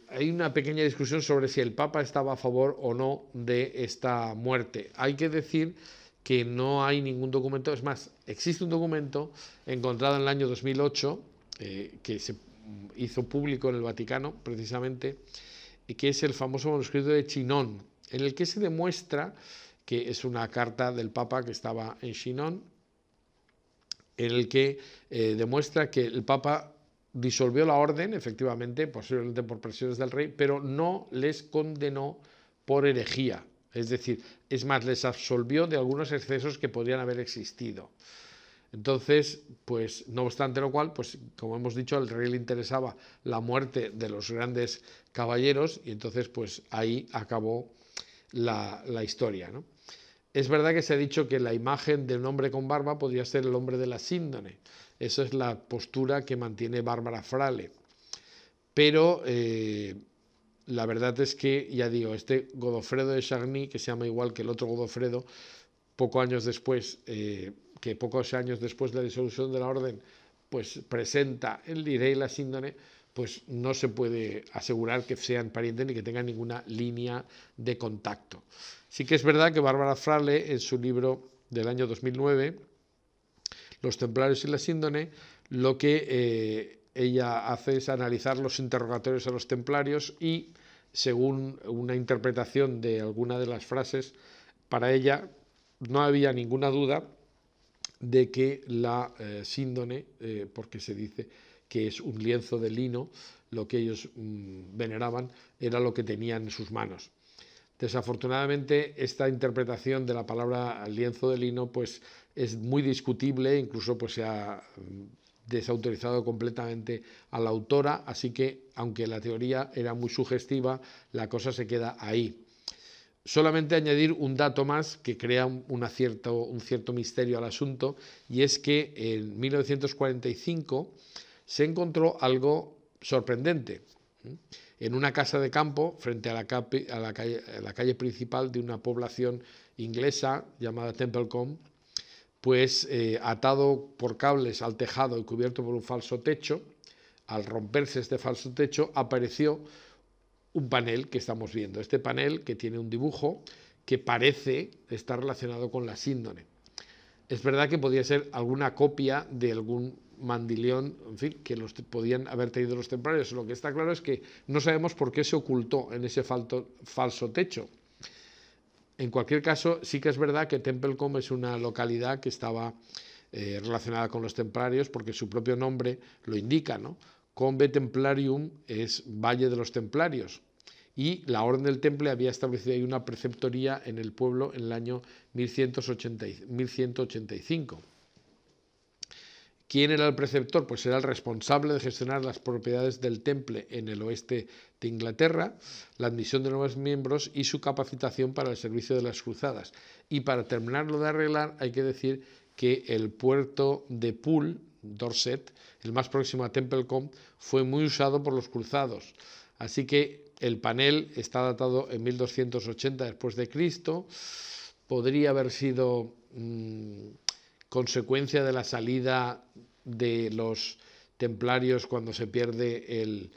Speaker 1: Hay una pequeña discusión sobre si el Papa estaba a favor o no de esta muerte. Hay que decir que no hay ningún documento, es más, existe un documento encontrado en el año 2008 que se hizo público en el Vaticano, precisamente, que es el famoso manuscrito de Chinon, en el que se demuestra que es una carta del Papa que estaba en Chinon, en el que demuestra que el Papa disolvió la orden, efectivamente, posiblemente por presiones del rey, pero no les condenó por herejía. Es decir, es más, les absolvió de algunos excesos que podrían haber existido. Entonces, pues no obstante lo cual, pues como hemos dicho, al rey le interesaba la muerte de los grandes caballeros y entonces pues ahí acabó la historia, ¿no? Es verdad que se ha dicho que la imagen de un hombre con barba podría ser el hombre de la síndone. Esa es la postura que mantiene Bárbara Frale. Pero la verdad es que, ya digo, este Godofredo de Charny, que se llama igual que el otro Godofredo, pocos años después de la disolución de la orden, pues presenta el liré y la síndone, pues no se puede asegurar que sean parientes ni que tengan ninguna línea de contacto. Sí que es verdad que Bárbara Frale, en su libro del año 2009, Los templarios y la síndone, lo que ella hace es analizar los interrogatorios a los templarios y, según una interpretación de alguna de las frases, para ella no había ninguna duda de que la síndone, porque se dice que es un lienzo de lino, lo que ellos veneraban era lo que tenían en sus manos. Desafortunadamente, esta interpretación de la palabra lienzo de lino pues, es muy discutible, incluso pues, se ha desautorizado completamente a la autora, así que, aunque la teoría era muy sugestiva, la cosa se queda ahí. Solamente añadir un dato más que crea un cierto misterio al asunto, y es que en 1945 se encontró algo sorprendente. En una casa de campo, frente a la calle principal de una población inglesa llamada Templecombe, pues atado por cables al tejado y cubierto por un falso techo, al romperse este falso techo, apareció un panel que estamos viendo. Este panel que tiene un dibujo que parece estar relacionado con la síndone. Es verdad que podría ser alguna copia de algún mandilión, en fin, que los podían haber tenido los templarios. Lo que está claro es que no sabemos por qué se ocultó en ese falso techo. En cualquier caso, sí que es verdad que Templecombe es una localidad que estaba relacionada con los templarios, porque su propio nombre lo indica, ¿no? Combe Templarium es Valle de los Templarios, y la Orden del Temple había establecido ahí una preceptoría en el pueblo en el año 1185. ¿Quién era el preceptor? Pues era el responsable de gestionar las propiedades del Temple en el oeste de Inglaterra, la admisión de nuevos miembros y su capacitación para el servicio de las cruzadas. Y para terminarlo de arreglar, hay que decir que el puerto de Poole, Dorset, el más próximo a Templecombe, fue muy usado por los cruzados. Así que el panel está datado en 1280 después de Cristo. Podría haber sido consecuencia de la salida de los templarios cuando se pierde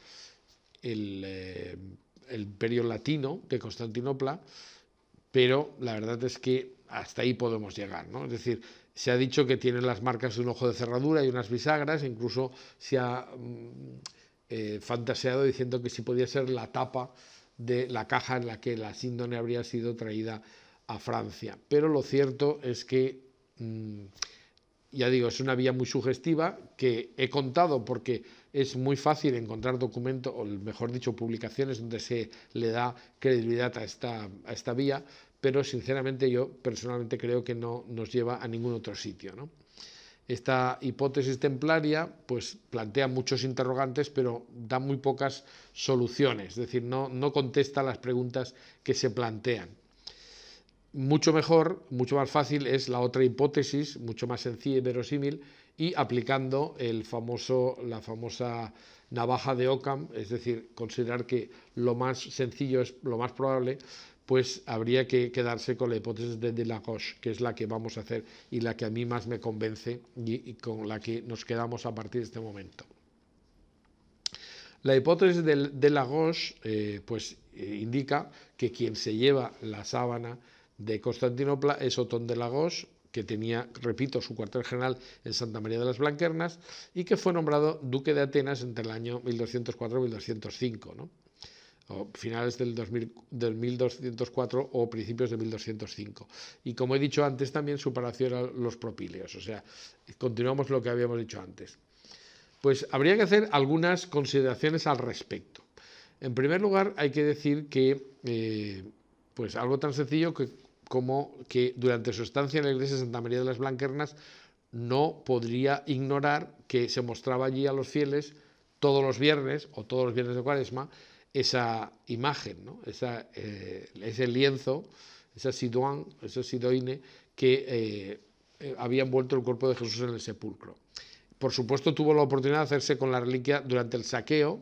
Speaker 1: el imperio latino de Constantinopla, pero la verdad es que hasta ahí podemos llegar, ¿no? Es decir, se ha dicho que tienen las marcas de un ojo de cerradura y unas bisagras, incluso se ha fantaseado diciendo que sí podía ser la tapa de la caja en la que la síndone habría sido traída a Francia. Pero lo cierto es que, ya digo, es una vía muy sugestiva que he contado porque es muy fácil encontrar documentos, o mejor dicho, publicaciones donde se le da credibilidad a esta vía, pero sinceramente yo personalmente creo que no nos lleva a ningún otro sitio, ¿no? Esta hipótesis templaria pues plantea muchos interrogantes, pero da muy pocas soluciones, es decir, no contesta las preguntas que se plantean. Mucho mejor, mucho más fácil es la otra hipótesis, mucho más sencilla y verosímil, y aplicando la famosa navaja de Occam, es decir, considerar que lo más sencillo es lo más probable, pues habría que quedarse con la hipótesis de Delaroche, que es la que vamos a hacer y la que a mí más me convence y con la que nos quedamos a partir de este momento. La hipótesis de Delaroche indica que quien se lleva la sábana de Constantinopla es Otón de Lagos, que tenía, repito, su cuartel general en Santa María de las Blanquernas y que fue nombrado duque de Atenas entre el año 1204 y 1205, ¿no? O finales del 1204 o principios de 1205. Y como he dicho antes, también su palacio era los Propíleos, o sea, continuamos lo que habíamos dicho antes. Pues habría que hacer algunas consideraciones al respecto. En primer lugar, hay que decir que pues algo tan sencillo como que durante su estancia en la iglesia de Santa María de las Blanquernas no podría ignorar que se mostraba allí a los fieles todos los viernes o todos los viernes de Cuaresma esa imagen, ¿no? Ese lienzo, esa sidoine que había envuelto el cuerpo de Jesús en el sepulcro. Por supuesto, tuvo la oportunidad de hacerse con la reliquia durante el saqueo,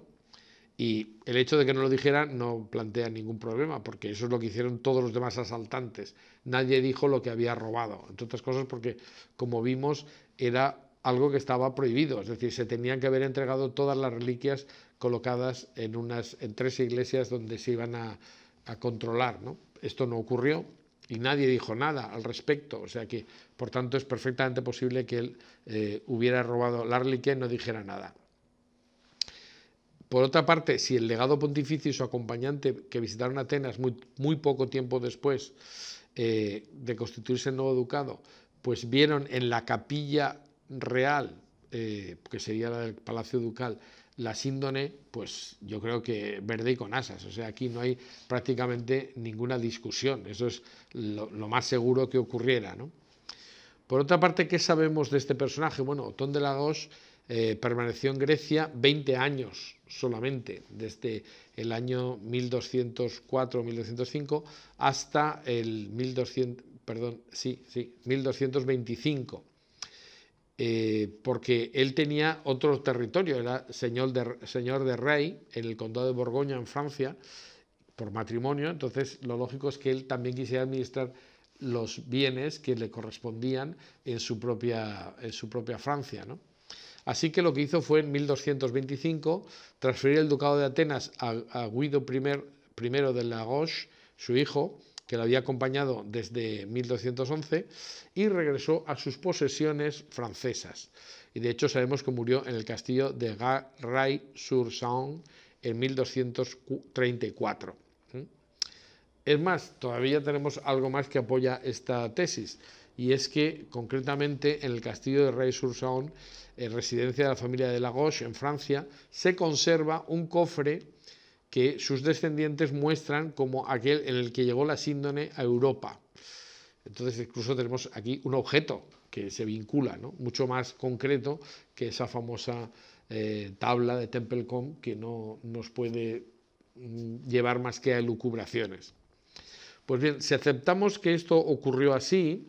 Speaker 1: y el hecho de que no lo dijera no plantea ningún problema, porque eso es lo que hicieron todos los demás asaltantes. Nadie dijo lo que había robado, entre otras cosas porque, como vimos, era algo que estaba prohibido, es decir, se tenían que haber entregado todas las reliquias colocadas en 3 iglesias donde se iban a controlar, ¿no? Esto no ocurrió y nadie dijo nada al respecto, o sea que, por tanto, es perfectamente posible que él hubiera robado la reliquia y no dijera nada. Por otra parte, si el legado pontificio y su acompañante, que visitaron Atenas muy poco tiempo después de constituirse el nuevo ducado, pues vieron en la capilla real, que sería la del Palacio Ducal, la síndone, pues yo creo que verde y con asas. O sea, aquí no hay prácticamente ninguna discusión. Eso es lo más seguro que ocurriera, ¿no? Por otra parte, ¿qué sabemos de este personaje? Bueno, Otón de Lagos permaneció en Grecia 20 años solamente, desde el año 1204-1205 hasta el 1225, porque él tenía otro territorio, era señor de Rey en el condado de Borgoña, en Francia, por matrimonio. Entonces lo lógico es que él también quisiera administrar los bienes que le correspondían en su propia Francia, ¿no? Así que lo que hizo fue en 1225 transferir el ducado de Atenas a Guido I de Lagos, su hijo, que lo había acompañado desde 1211, y regresó a sus posesiones francesas. Y de hecho sabemos que murió en el castillo de Ray-sur-Saône en 1234. Es más, todavía tenemos algo más que apoya esta tesis, y es que concretamente en el castillo de Ray-sur-Saône, residencia de la familia de Lagos en Francia, se conserva un cofre que sus descendientes muestran como aquel en el que llegó la síndone a Europa. Entonces incluso tenemos aquí un objeto que se vincula, ¿no? Mucho más concreto que esa famosa tabla de Templecombe, que no nos puede llevar más que a elucubraciones. Pues bien, si aceptamos que esto ocurrió así,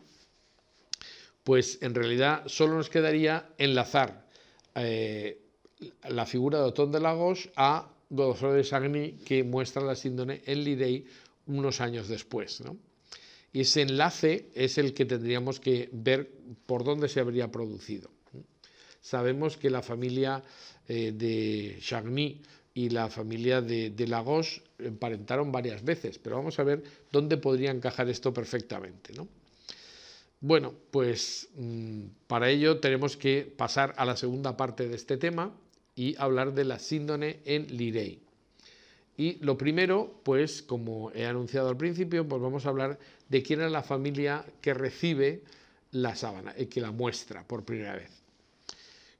Speaker 1: pues en realidad solo nos quedaría enlazar la figura de Otón de Lagos a Godofredo de Sagny, que muestra la síndone en Lidey unos años después, ¿no? Y ese enlace es el que tendríamos que ver por dónde se habría producido. Sabemos que la familia de Chagny y la familia de Lagos emparentaron varias veces, pero vamos a ver dónde podría encajar esto perfectamente, ¿no? Bueno, pues para ello tenemos que pasar a la segunda parte de este tema y hablar de la síndone en Lirey. Y lo primero, pues como he anunciado al principio, pues vamos a hablar de quién era la familia que recibe la sábana y que la muestra por primera vez.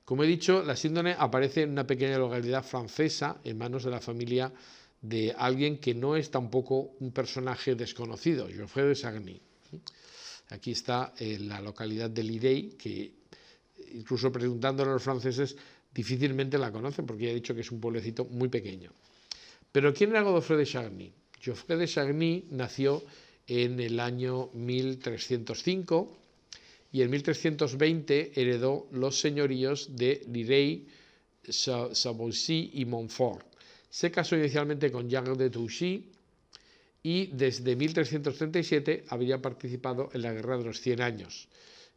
Speaker 1: Como he dicho, la síndone aparece en una pequeña localidad francesa en manos de la familia de alguien que no es tampoco un personaje desconocido, Geoffrey de Sagny. Aquí está la localidad de Lirey, que incluso preguntándole a los franceses difícilmente la conocen, porque ya he dicho que es un pueblecito muy pequeño. Pero ¿quién era Godofrey de Chagny? Geoffrey de Chagny nació en el año 1305 y en 1320 heredó los señoríos de Lirey, Savocy y Montfort. Se casó inicialmente con Jean de Touchy y desde 1337 había participado en la Guerra de los 100 Años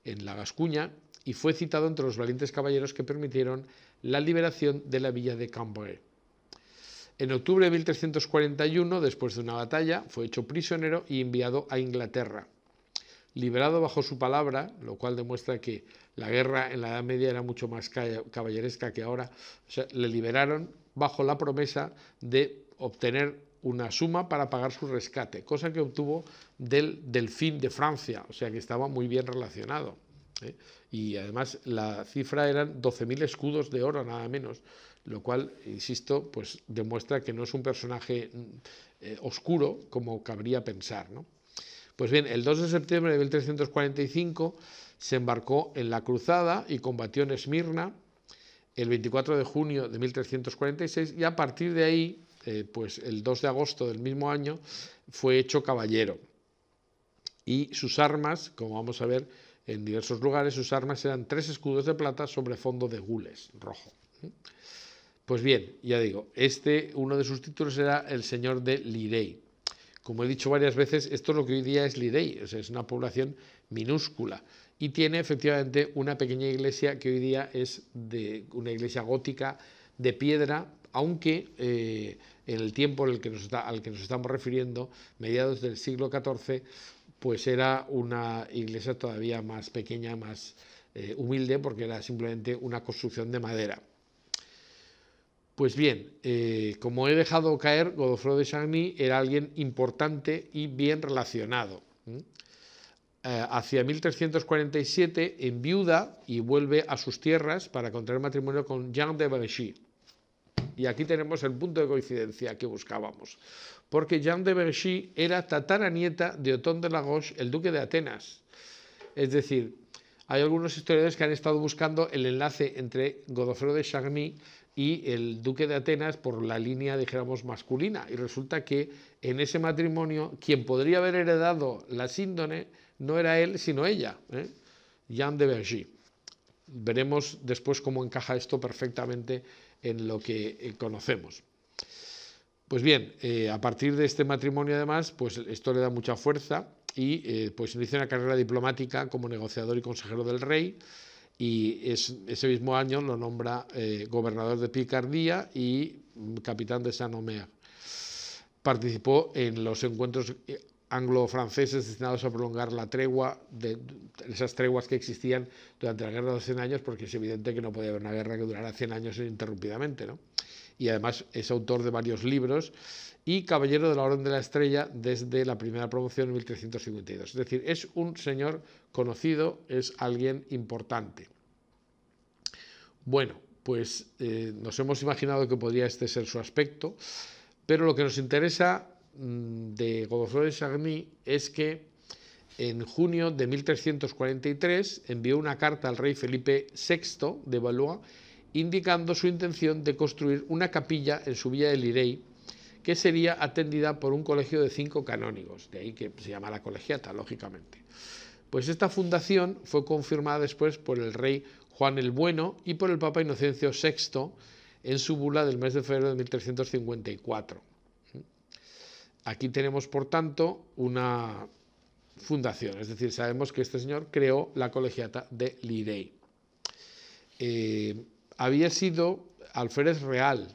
Speaker 1: en la Gascuña y fue citado entre los valientes caballeros que permitieron la liberación de la villa de Cambrai. En octubre de 1341, después de una batalla, fue hecho prisionero y enviado a Inglaterra. Liberado bajo su palabra, lo cual demuestra que la guerra en la Edad Media era mucho más caballeresca que ahora, o sea, le liberaron bajo la promesa de obtener una suma para pagar su rescate, cosa que obtuvo del delfín de Francia, o sea que estaba muy bien relacionado. Y además la cifra eran 12.000 escudos de oro, nada menos, lo cual, insisto, pues demuestra que no es un personaje oscuro como cabría pensar, ¿no? Pues bien, el 2 de septiembre de 1345 se embarcó en la cruzada y combatió en Esmirna el 24 de junio de 1346 y a partir de ahí, pues el 2 de agosto del mismo año, fue hecho caballero. Y sus armas, como vamos a ver en diversos lugares, sus armas eran 3 escudos de plata sobre fondo de gules rojo. Pues bien, ya digo, uno de sus títulos era el señor de Lirey. Como he dicho varias veces, esto es lo que hoy día es Lirey, o sea, es una población minúscula y tiene efectivamente una pequeña iglesia que hoy día es una iglesia gótica de piedra, aunque en el tiempo al que nos estamos refiriendo, mediados del siglo XIV, pues era una iglesia todavía más pequeña, más humilde, porque era simplemente una construcción de madera. Pues bien, como he dejado caer, Godofredo de Chagny era alguien importante y bien relacionado. Hacia 1347 enviuda y vuelve a sus tierras para contraer matrimonio con Jean de Berchy. Y aquí tenemos el punto de coincidencia que buscábamos, porque Jean de Berchy era tataranieta de Otón de Lagos, el duque de Atenas. Es decir, hay algunos historiadores que han estado buscando el enlace entre Godofredo de Chagny y el duque de Atenas por la línea, dijéramos, masculina. Y resulta que en ese matrimonio, quien podría haber heredado la síndone no era él, sino ella, Jean de Berchy. Veremos después cómo encaja esto perfectamente en lo que conocemos. Pues bien, a partir de este matrimonio, además, pues esto le da mucha fuerza y pues inicia una carrera diplomática como negociador y consejero del rey. Y ese mismo año lo nombra gobernador de Picardía y capitán de Saint-Omer. Participó en los encuentros anglo-franceses destinados a prolongar la tregua, esas treguas que existían durante la Guerra de los 100 años, porque es evidente que no podía haber una guerra que durara 100 años ininterrumpidamente, ¿no? Y además es autor de varios libros y caballero de la Orden de la Estrella desde la primera promoción en 1352. Es decir, es un señor conocido, es alguien importante. Bueno, pues nos hemos imaginado que podría ser su aspecto, pero lo que nos interesa de Godofredo de Chagny es que en junio de 1343 envió una carta al rey Felipe VI de Valois indicando su intención de construir una capilla en su villa de Lirey que sería atendida por un colegio de 5 canónigos, de ahí que se llama la colegiata, lógicamente. Pues esta fundación fue confirmada después por el rey Juan el Bueno y por el Papa Inocencio VI en su bula del mes de febrero de 1354. Aquí tenemos, por tanto, una fundación, es decir, sabemos que este señor creó la colegiata de Lirey. Había sido alférez real,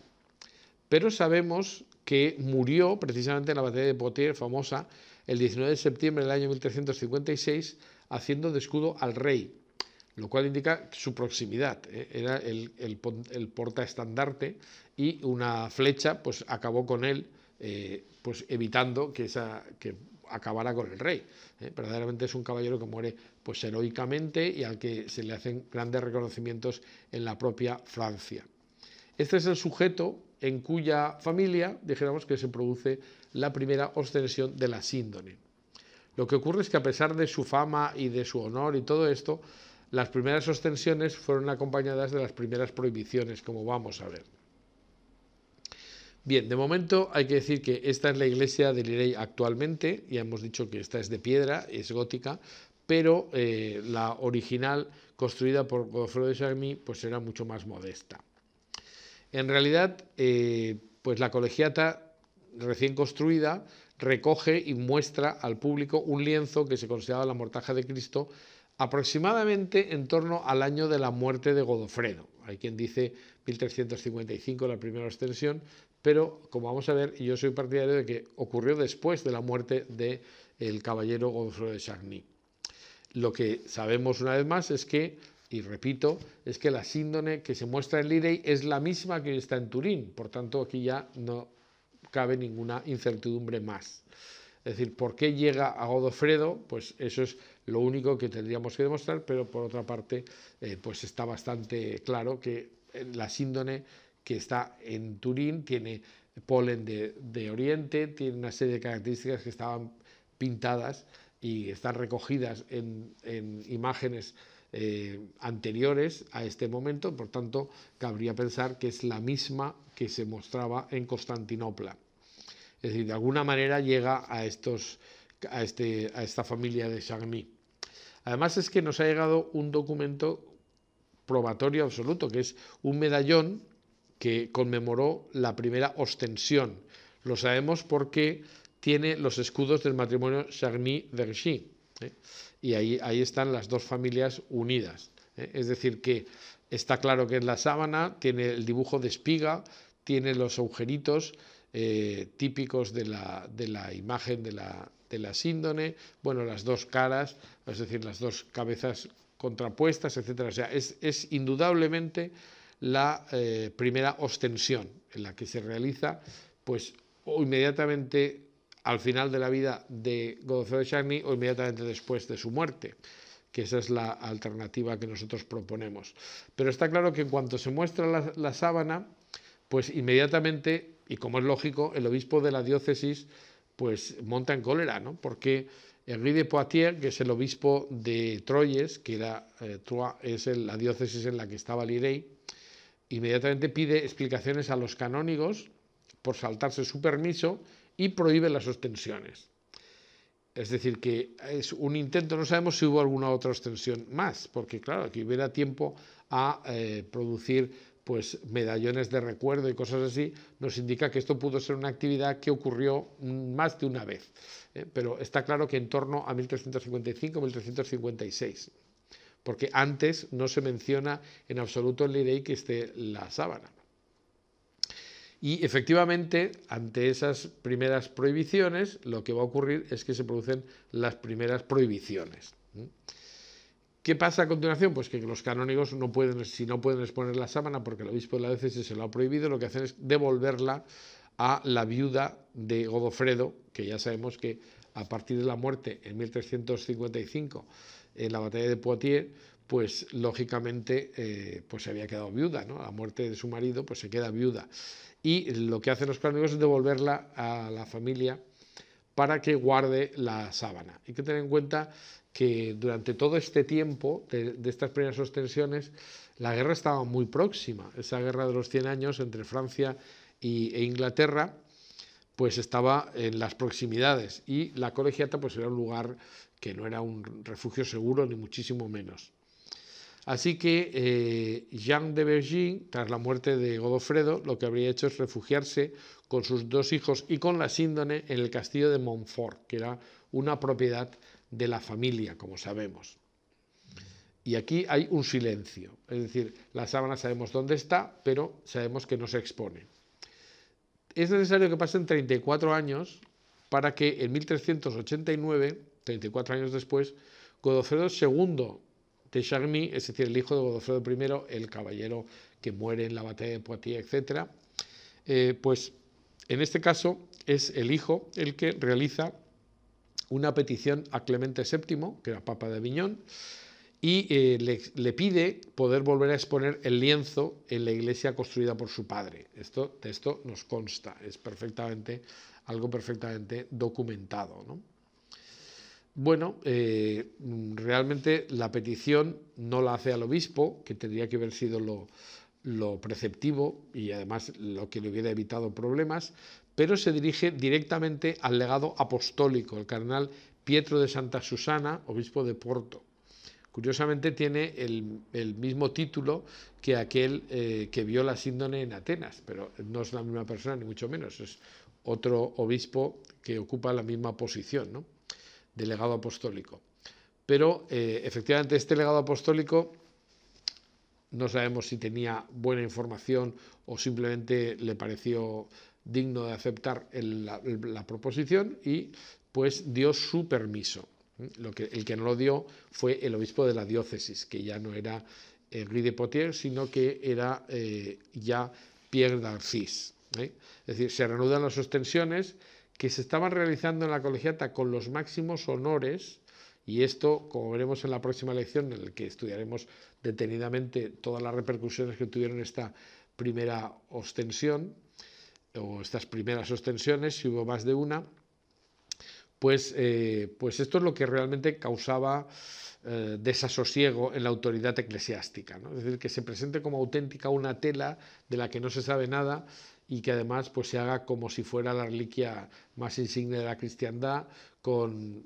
Speaker 1: pero sabemos que murió precisamente en la batalla de Poitiers, famosa, el 19 de septiembre del año 1356, haciendo de escudo al rey, lo cual indica su proximidad. Era el portaestandarte, y una flecha pues acabó con él, pues evitando que acabara con el rey. Verdaderamente es un caballero que muere pues heroicamente y al que se le hacen grandes reconocimientos en la propia Francia. Este es el sujeto en cuya familia, dijéramos, que se produce la primera ostensión de la síndone. Lo que ocurre es que, a pesar de su fama y de su honor y todo esto, las primeras ostensiones fueron acompañadas de las primeras prohibiciones, como vamos a ver. Bien, de momento hay que decir que esta es la iglesia de Lirey actualmente. Ya hemos dicho que esta es de piedra, es gótica, pero la original, construida por Godofredo de Charny, pues era mucho más modesta. En realidad, pues la colegiata recién construida recoge y muestra al público un lienzo que se consideraba la mortaja de Cristo aproximadamente en torno al año de la muerte de Godofredo. Hay quien dice 1355, la primera ostensión, pero como vamos a ver, yo soy partidario de que ocurrió después de la muerte del caballero Godofredo de Charny. Lo que sabemos una vez más es que, y repito, es que la síndone que se muestra en Lirey es la misma que está en Turín, por tanto aquí ya no cabe ninguna incertidumbre más. Es decir, ¿por qué llega a Godofredo? Pues eso es lo único que tendríamos que demostrar, pero por otra parte, pues está bastante claro que la síndone que está en Turín tiene polen de Oriente, tiene una serie de características que estaban pintadas y están recogidas en imágenes anteriores a este momento, por tanto, cabría pensar que es la misma que se mostraba en Constantinopla. Es decir, de alguna manera llega a esta familia de Charny. Además es que nos ha llegado un documento probatorio absoluto, que es un medallón que conmemoró la primera ostensión. Lo sabemos porque tiene los escudos del matrimonio Charny-Vergy, y ahí están las dos familias unidas. Es decir, que está claro que es la sábana, tiene el dibujo de espiga, tiene los agujeritos típicos de la imagen de la síndone, bueno, las dos caras, es decir, las dos cabezas contrapuestas, etcétera. O sea, es indudablemente la primera ostensión en la que se realiza, pues, o inmediatamente al final de la vida de Godofredo de Charny o inmediatamente después de su muerte, que esa es la alternativa que nosotros proponemos. Pero está claro que en cuanto se muestra la sábana, pues inmediatamente, y como es lógico, el obispo de la diócesis pues monta en cólera, ¿no? Porque Henri de Poitiers, que es el obispo de Troyes, que era Troyes es la diócesis en la que estaba Lirey, inmediatamente pide explicaciones a los canónigos por saltarse su permiso y prohíbe las ostensiones. Es decir, que es un intento, no sabemos si hubo alguna otra ostensión más, porque claro, aquí hubiera tiempo a producir pues medallones de recuerdo y cosas así, nos indica que esto pudo ser una actividad que ocurrió más de una vez. Pero está claro que en torno a 1355-1356, porque antes no se menciona en absoluto en Lirey que esté la sábana. Y efectivamente, ante esas primeras prohibiciones, lo que va a ocurrir es que se producen las primeras prohibiciones. ¿Qué pasa a continuación? Pues que los canónigos si no pueden exponer la sábana porque el obispo de la diócesis se lo ha prohibido, lo que hacen es devolverla a la viuda de Godofredo, que ya sabemos que a partir de la muerte en 1355, en la batalla de Poitiers, pues lógicamente pues se había quedado viuda, ¿no? A la muerte de su marido, pues se queda viuda. Y lo que hacen los canónigos es devolverla a la familia para que guarde la sábana. Hay que tener en cuenta que durante todo este tiempo de estas primeras ostensiones, la guerra estaba muy próxima. Esa guerra de los 100 años entre Francia e Inglaterra, pues estaba en las proximidades, y la colegiata pues era un lugar que no era un refugio seguro, ni muchísimo menos. Así que Jean de Vergy, tras la muerte de Godofredo, lo que habría hecho es refugiarse con sus dos hijos y con la síndone en el castillo de Montfort, que era una propiedad de la familia, como sabemos. Y aquí hay un silencio, es decir, la sábana sabemos dónde está, pero sabemos que no se expone. es necesario que pasen 34 años para que en 1389, 34 años después, Godofredo II de Charny, es decir, el hijo de Godofredo I, el caballero que muere en la batalla de Poitiers, etc., pues en este caso es el hijo el que realiza una petición a Clemente VII, que era Papa de Aviñón, y le pide poder volver a exponer el lienzo en la iglesia construida por su padre. De esto nos consta, es algo perfectamente documentado, ¿no? Bueno, realmente la petición no la hace al obispo, que tendría que haber sido lo preceptivo y además lo que le hubiera evitado problemas, pero se dirige directamente al legado apostólico, el cardenal Pietro de Santa Susana, obispo de Porto. Curiosamente tiene el mismo título que aquel que vio la síndone en Atenas, pero no es la misma persona ni mucho menos, es otro obispo que ocupa la misma posición, ¿no?, de legado apostólico. Pero efectivamente este legado apostólico no sabemos si tenía buena información o simplemente le pareció digno de aceptar la proposición y pues dio su permiso. El que no lo dio fue el obispo de la diócesis, que ya no era Guy de Poitiers, sino que era ya Pierre d'Arcis. Es decir, se reanudan las ostensiones que se estaban realizando en la colegiata con los máximos honores, y esto, como veremos en la próxima lección, en la que estudiaremos detenidamente todas las repercusiones que tuvieron esta primera ostensión, o estas primeras ostensiones, si hubo más de una, pues esto es lo que realmente causaba desasosiego en la autoridad eclesiástica, ¿no? Es decir, que se presente como auténtica una tela de la que no se sabe nada y que además pues se haga como si fuera la reliquia más insigne de la cristiandad, con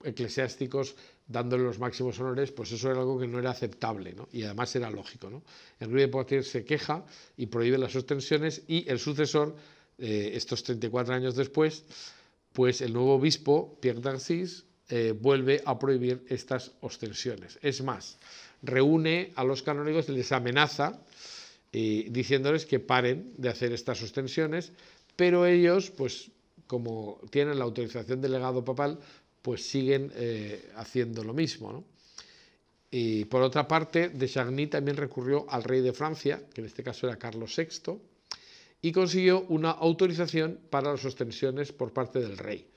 Speaker 1: eclesiásticos dándole los máximos honores, pues eso era algo que no era aceptable, ¿no? Y además era lógico, ¿no? El rey de Poitiers se queja y prohíbe las ostensiones, y el sucesor, estos 34 años después, pues el nuevo obispo, Pierre d'Arcis, vuelve a prohibir estas ostensiones. Es más, reúne a los canónigos y les amenaza diciéndoles que paren de hacer estas ostensiones, pero ellos, pues como tienen la autorización del legado papal, pues siguen haciendo lo mismo, ¿no? Y por otra parte, de Charny también recurrió al rey de Francia, que en este caso era Carlos VI, y consiguió una autorización para las ostensiones por parte del rey.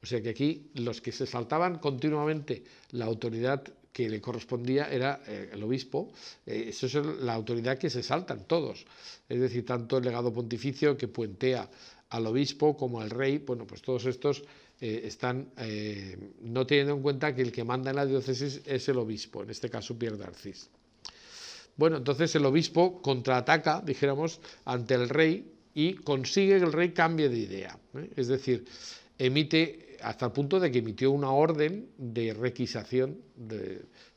Speaker 1: O sea que aquí los que se saltaban continuamente la autoridad que le correspondía era el obispo. Eso es la autoridad que se saltan todos. Es decir, tanto el legado pontificio que puentea al obispo como al rey, bueno, pues todos estos están no teniendo en cuenta que el que manda en la diócesis es el obispo, en este caso Pierre d'Arcis. Bueno, entonces el obispo contraataca, dijéramos, ante el rey y consigue que el rey cambie de idea. Es decir, emite, hasta el punto de que emitió una orden de requisación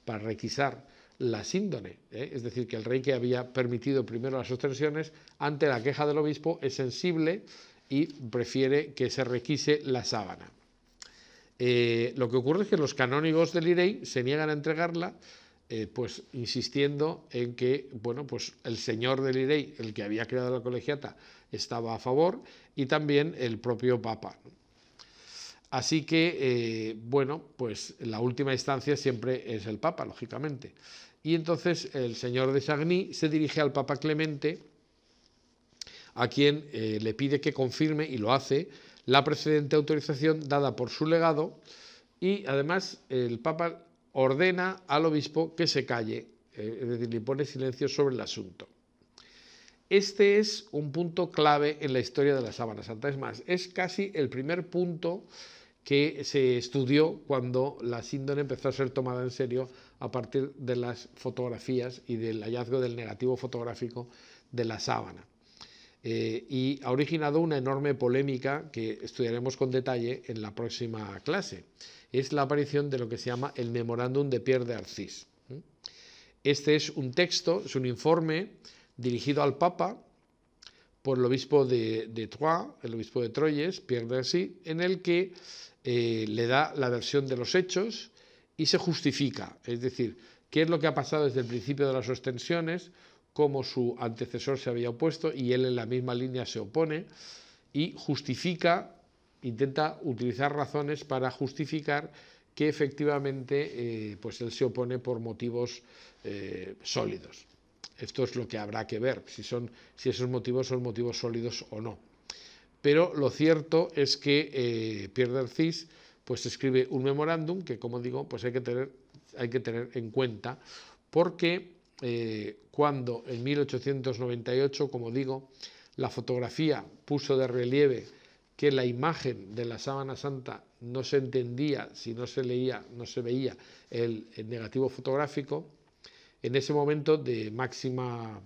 Speaker 1: para requisar la síndone. Es decir, que el rey, que había permitido primero las ostensiones, ante la queja del obispo es sensible y prefiere que se requise la sábana. Lo que ocurre es que los canónigos de Lirey se niegan a entregarla, pues insistiendo en que, bueno, pues el señor de Lirey, el que había creado la colegiata, estaba a favor, y también el propio Papa. Así que, bueno, pues la última instancia siempre es el Papa, lógicamente. Y entonces el señor de Charny se dirige al Papa Clemente, a quien le pide que confirme, y lo hace, la precedente autorización dada por su legado, y además el Papa ordena al obispo que se calle, es decir, le pone silencio sobre el asunto. Este es un punto clave en la historia de la sábana santa. Es más, es casi el primer punto que se estudió cuando la síndone empezó a ser tomada en serio a partir de las fotografías y del hallazgo del negativo fotográfico de la sábana. Y ha originado una enorme polémica que estudiaremos con detalle en la próxima clase. Es la aparición de lo que se llama el Memorándum de Pierre d'Arcis. Este es un texto, es un informe dirigido al Papa por el obispo de Troyes, el obispo de Troyes, Pierre d'Arcis, en el que le da la versión de los hechos y se justifica, es decir, qué es lo que ha pasado desde el principio de las ostensiones, cómo su antecesor se había opuesto y él en la misma línea se opone y justifica, intenta utilizar razones para justificar que efectivamente pues él se opone por motivos sólidos. Esto es lo que habrá que ver, si esos motivos son motivos sólidos o no. Pero lo cierto es que Pierre d'Arcis pues escribe un memorándum que, como digo, pues hay que tener en cuenta, porque cuando en 1898, como digo, la fotografía puso de relieve que la imagen de la sábana santa no se entendía si no se leía, no se veía el negativo fotográfico, en ese momento de máxima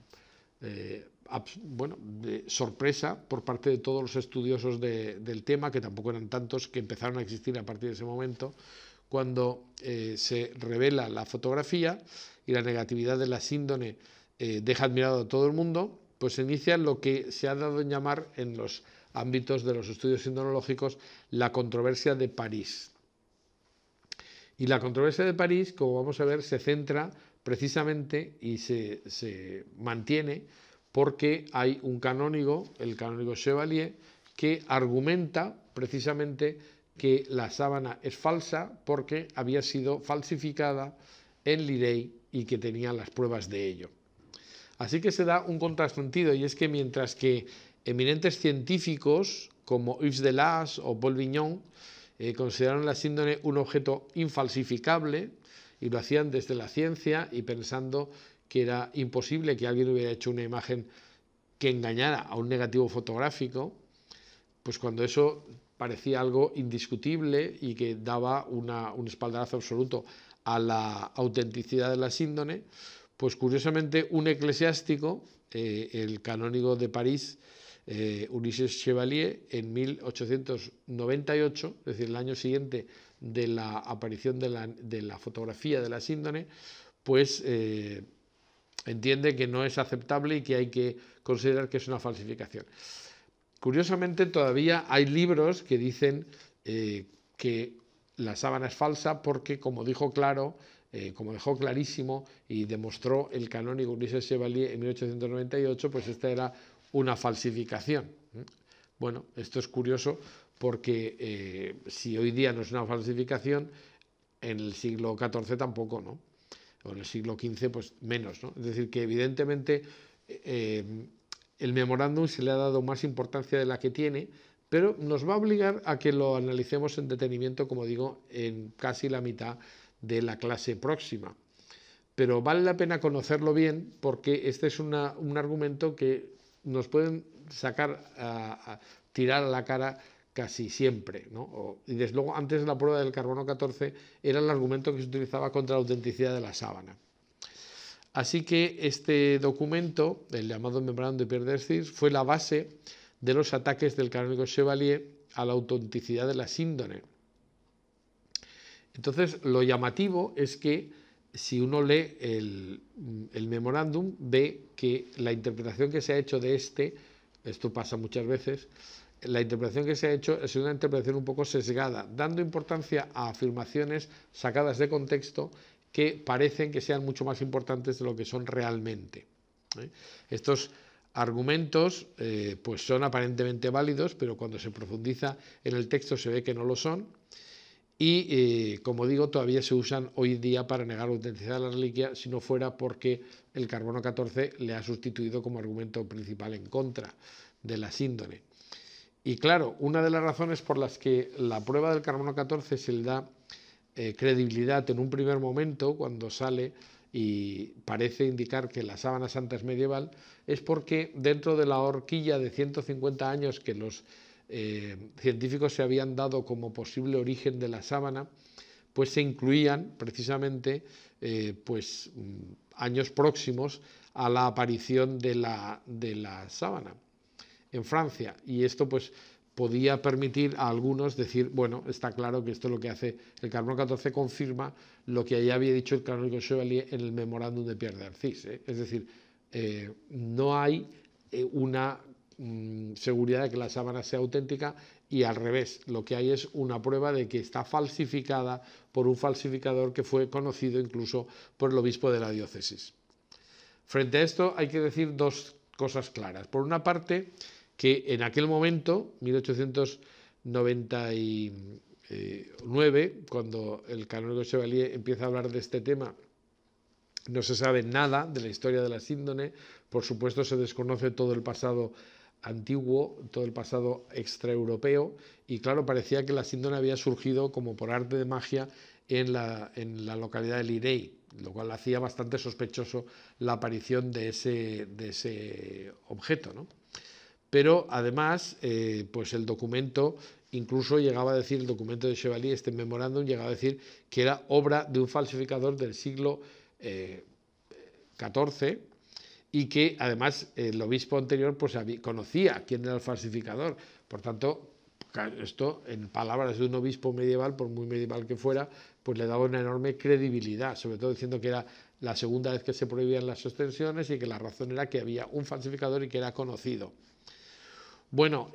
Speaker 1: de sorpresa por parte de todos los estudiosos del tema, que tampoco eran tantos, que empezaron a existir a partir de ese momento, cuando se revela la fotografía y la negatividad de la síndone deja admirado a todo el mundo, pues se inicia lo que se ha dado en llamar en los ámbitos de los estudios sindonológicos la controversia de París. Y la controversia de París, como vamos a ver, se centra precisamente y se mantiene porque hay un canónigo, el canónigo Chevalier, que argumenta precisamente que la sábana es falsa porque había sido falsificada en Lirey y que tenía las pruebas de ello. Así que se da un contrasentido, y es que mientras que eminentes científicos como Yves Delage o Paul Vignon consideraron la síndone un objeto infalsificable y lo hacían desde la ciencia y pensando que era imposible que alguien hubiera hecho una imagen que engañara a un negativo fotográfico, pues cuando eso parecía algo indiscutible y que daba un espaldarazo absoluto a la autenticidad de la síndone, pues curiosamente un eclesiástico, el canónigo de París, Ulysses Chevalier, en 1898, es decir, el año siguiente de la aparición de la fotografía de la síndone, pues entiende que no es aceptable y que hay que considerar que es una falsificación. Curiosamente, todavía hay libros que dicen que la sábana es falsa porque, como dijo claro, como dejó clarísimo y demostró el canónigo Ulysses Chevalier en 1898, pues esta era una falsificación. Bueno, esto es curioso porque si hoy día no es una falsificación, en el siglo XIV tampoco, ¿no? O en el siglo XV, pues menos, ¿no? Es decir, que evidentemente el memorándum se le ha dado más importancia de la que tiene, pero nos va a obligar a que lo analicemos en detenimiento, como digo, en casi la mitad de la clase próxima. Pero vale la pena conocerlo bien porque este es un argumento que nos pueden tirar a la cara casi siempre, ¿no? Y desde luego antes de la prueba del carbono 14 era el argumento que se utilizaba contra la autenticidad de la sábana. Así que este documento, el llamado Memorándum de Pierre d'Arcis, fue la base de los ataques del canónigo Chevalier a la autenticidad de la síndone. Entonces, lo llamativo es que si uno lee el memorándum, ve que la interpretación que se ha hecho de esto pasa muchas veces, la interpretación que se ha hecho es una interpretación un poco sesgada, dando importancia a afirmaciones sacadas de contexto que parecen que sean mucho más importantes de lo que son realmente. Estos argumentos pues son aparentemente válidos, pero cuando se profundiza en el texto se ve que no lo son. Y, como digo, todavía se usan hoy en día para negar la autenticidad de la reliquia, si no fuera porque el carbono 14 le ha sustituido como argumento principal en contra de la síndone. Y claro, una de las razones por las que la prueba del carbono 14 se le da credibilidad en un primer momento, cuando sale y parece indicar que la sábana santa es medieval, es porque dentro de la horquilla de 150 años que los científicos se habían dado como posible origen de la sábana, pues se incluían precisamente años próximos a la aparición de la sábana en Francia, y esto pues podía permitir a algunos decir, bueno, está claro que esto es lo que hace el carbono 14, confirma lo que ya había dicho el canónigo Chevalier en el memorándum de Pierre d'Arcis, es decir, no hay una seguridad de que la sábana sea auténtica, y al revés, lo que hay es una prueba de que está falsificada por un falsificador que fue conocido incluso por el obispo de la diócesis. Frente a esto hay que decir dos cosas claras. Por una parte, que en aquel momento, 1899, cuando el canónigo Chevalier empieza a hablar de este tema, no se sabe nada de la historia de la síndone. Por supuesto, se desconoce todo el pasado antiguo, todo el pasado extraeuropeo, y claro, parecía que la síndone había surgido como por arte de magia en la localidad de Lirey, lo cual hacía bastante sospechoso la aparición de ese objeto, ¿no? Pero además, pues el documento incluso llegaba a decir, el documento de Chevalier, este memorándum, llegaba a decir que era obra de un falsificador del siglo XIV, y que además el obispo anterior pues conocía quién era el falsificador. Por tanto, esto, en palabras de un obispo medieval, por muy medieval que fuera, pues le daba una enorme credibilidad, sobre todo diciendo que era la segunda vez que se prohibían las ostensiones y que la razón era que había un falsificador y que era conocido. Bueno,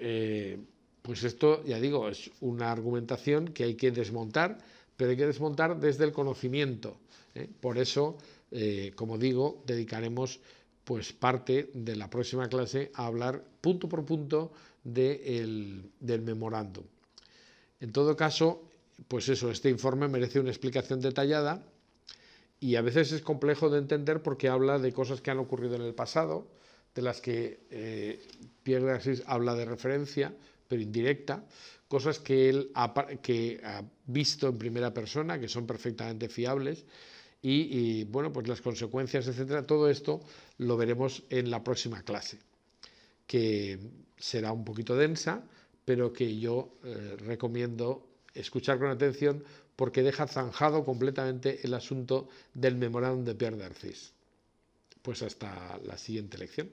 Speaker 1: pues esto, ya digo, es una argumentación que hay que desmontar, pero hay que desmontar desde el conocimiento. Por eso, como digo, dedicaremos pues parte de la próxima clase a hablar punto por punto del memorándum. En todo caso, pues eso, este informe merece una explicación detallada y a veces es complejo de entender porque habla de cosas que han ocurrido en el pasado, de las que Pierre d'Assís habla de referencia, pero indirecta, cosas que él ha visto en primera persona, que son perfectamente fiables, y bueno, pues las consecuencias, etcétera, todo esto lo veremos en la próxima clase, que será un poquito densa, pero que yo recomiendo escuchar con atención porque deja zanjado completamente el asunto del memorándum de Pierre d'Assís. Pues hasta la siguiente lección.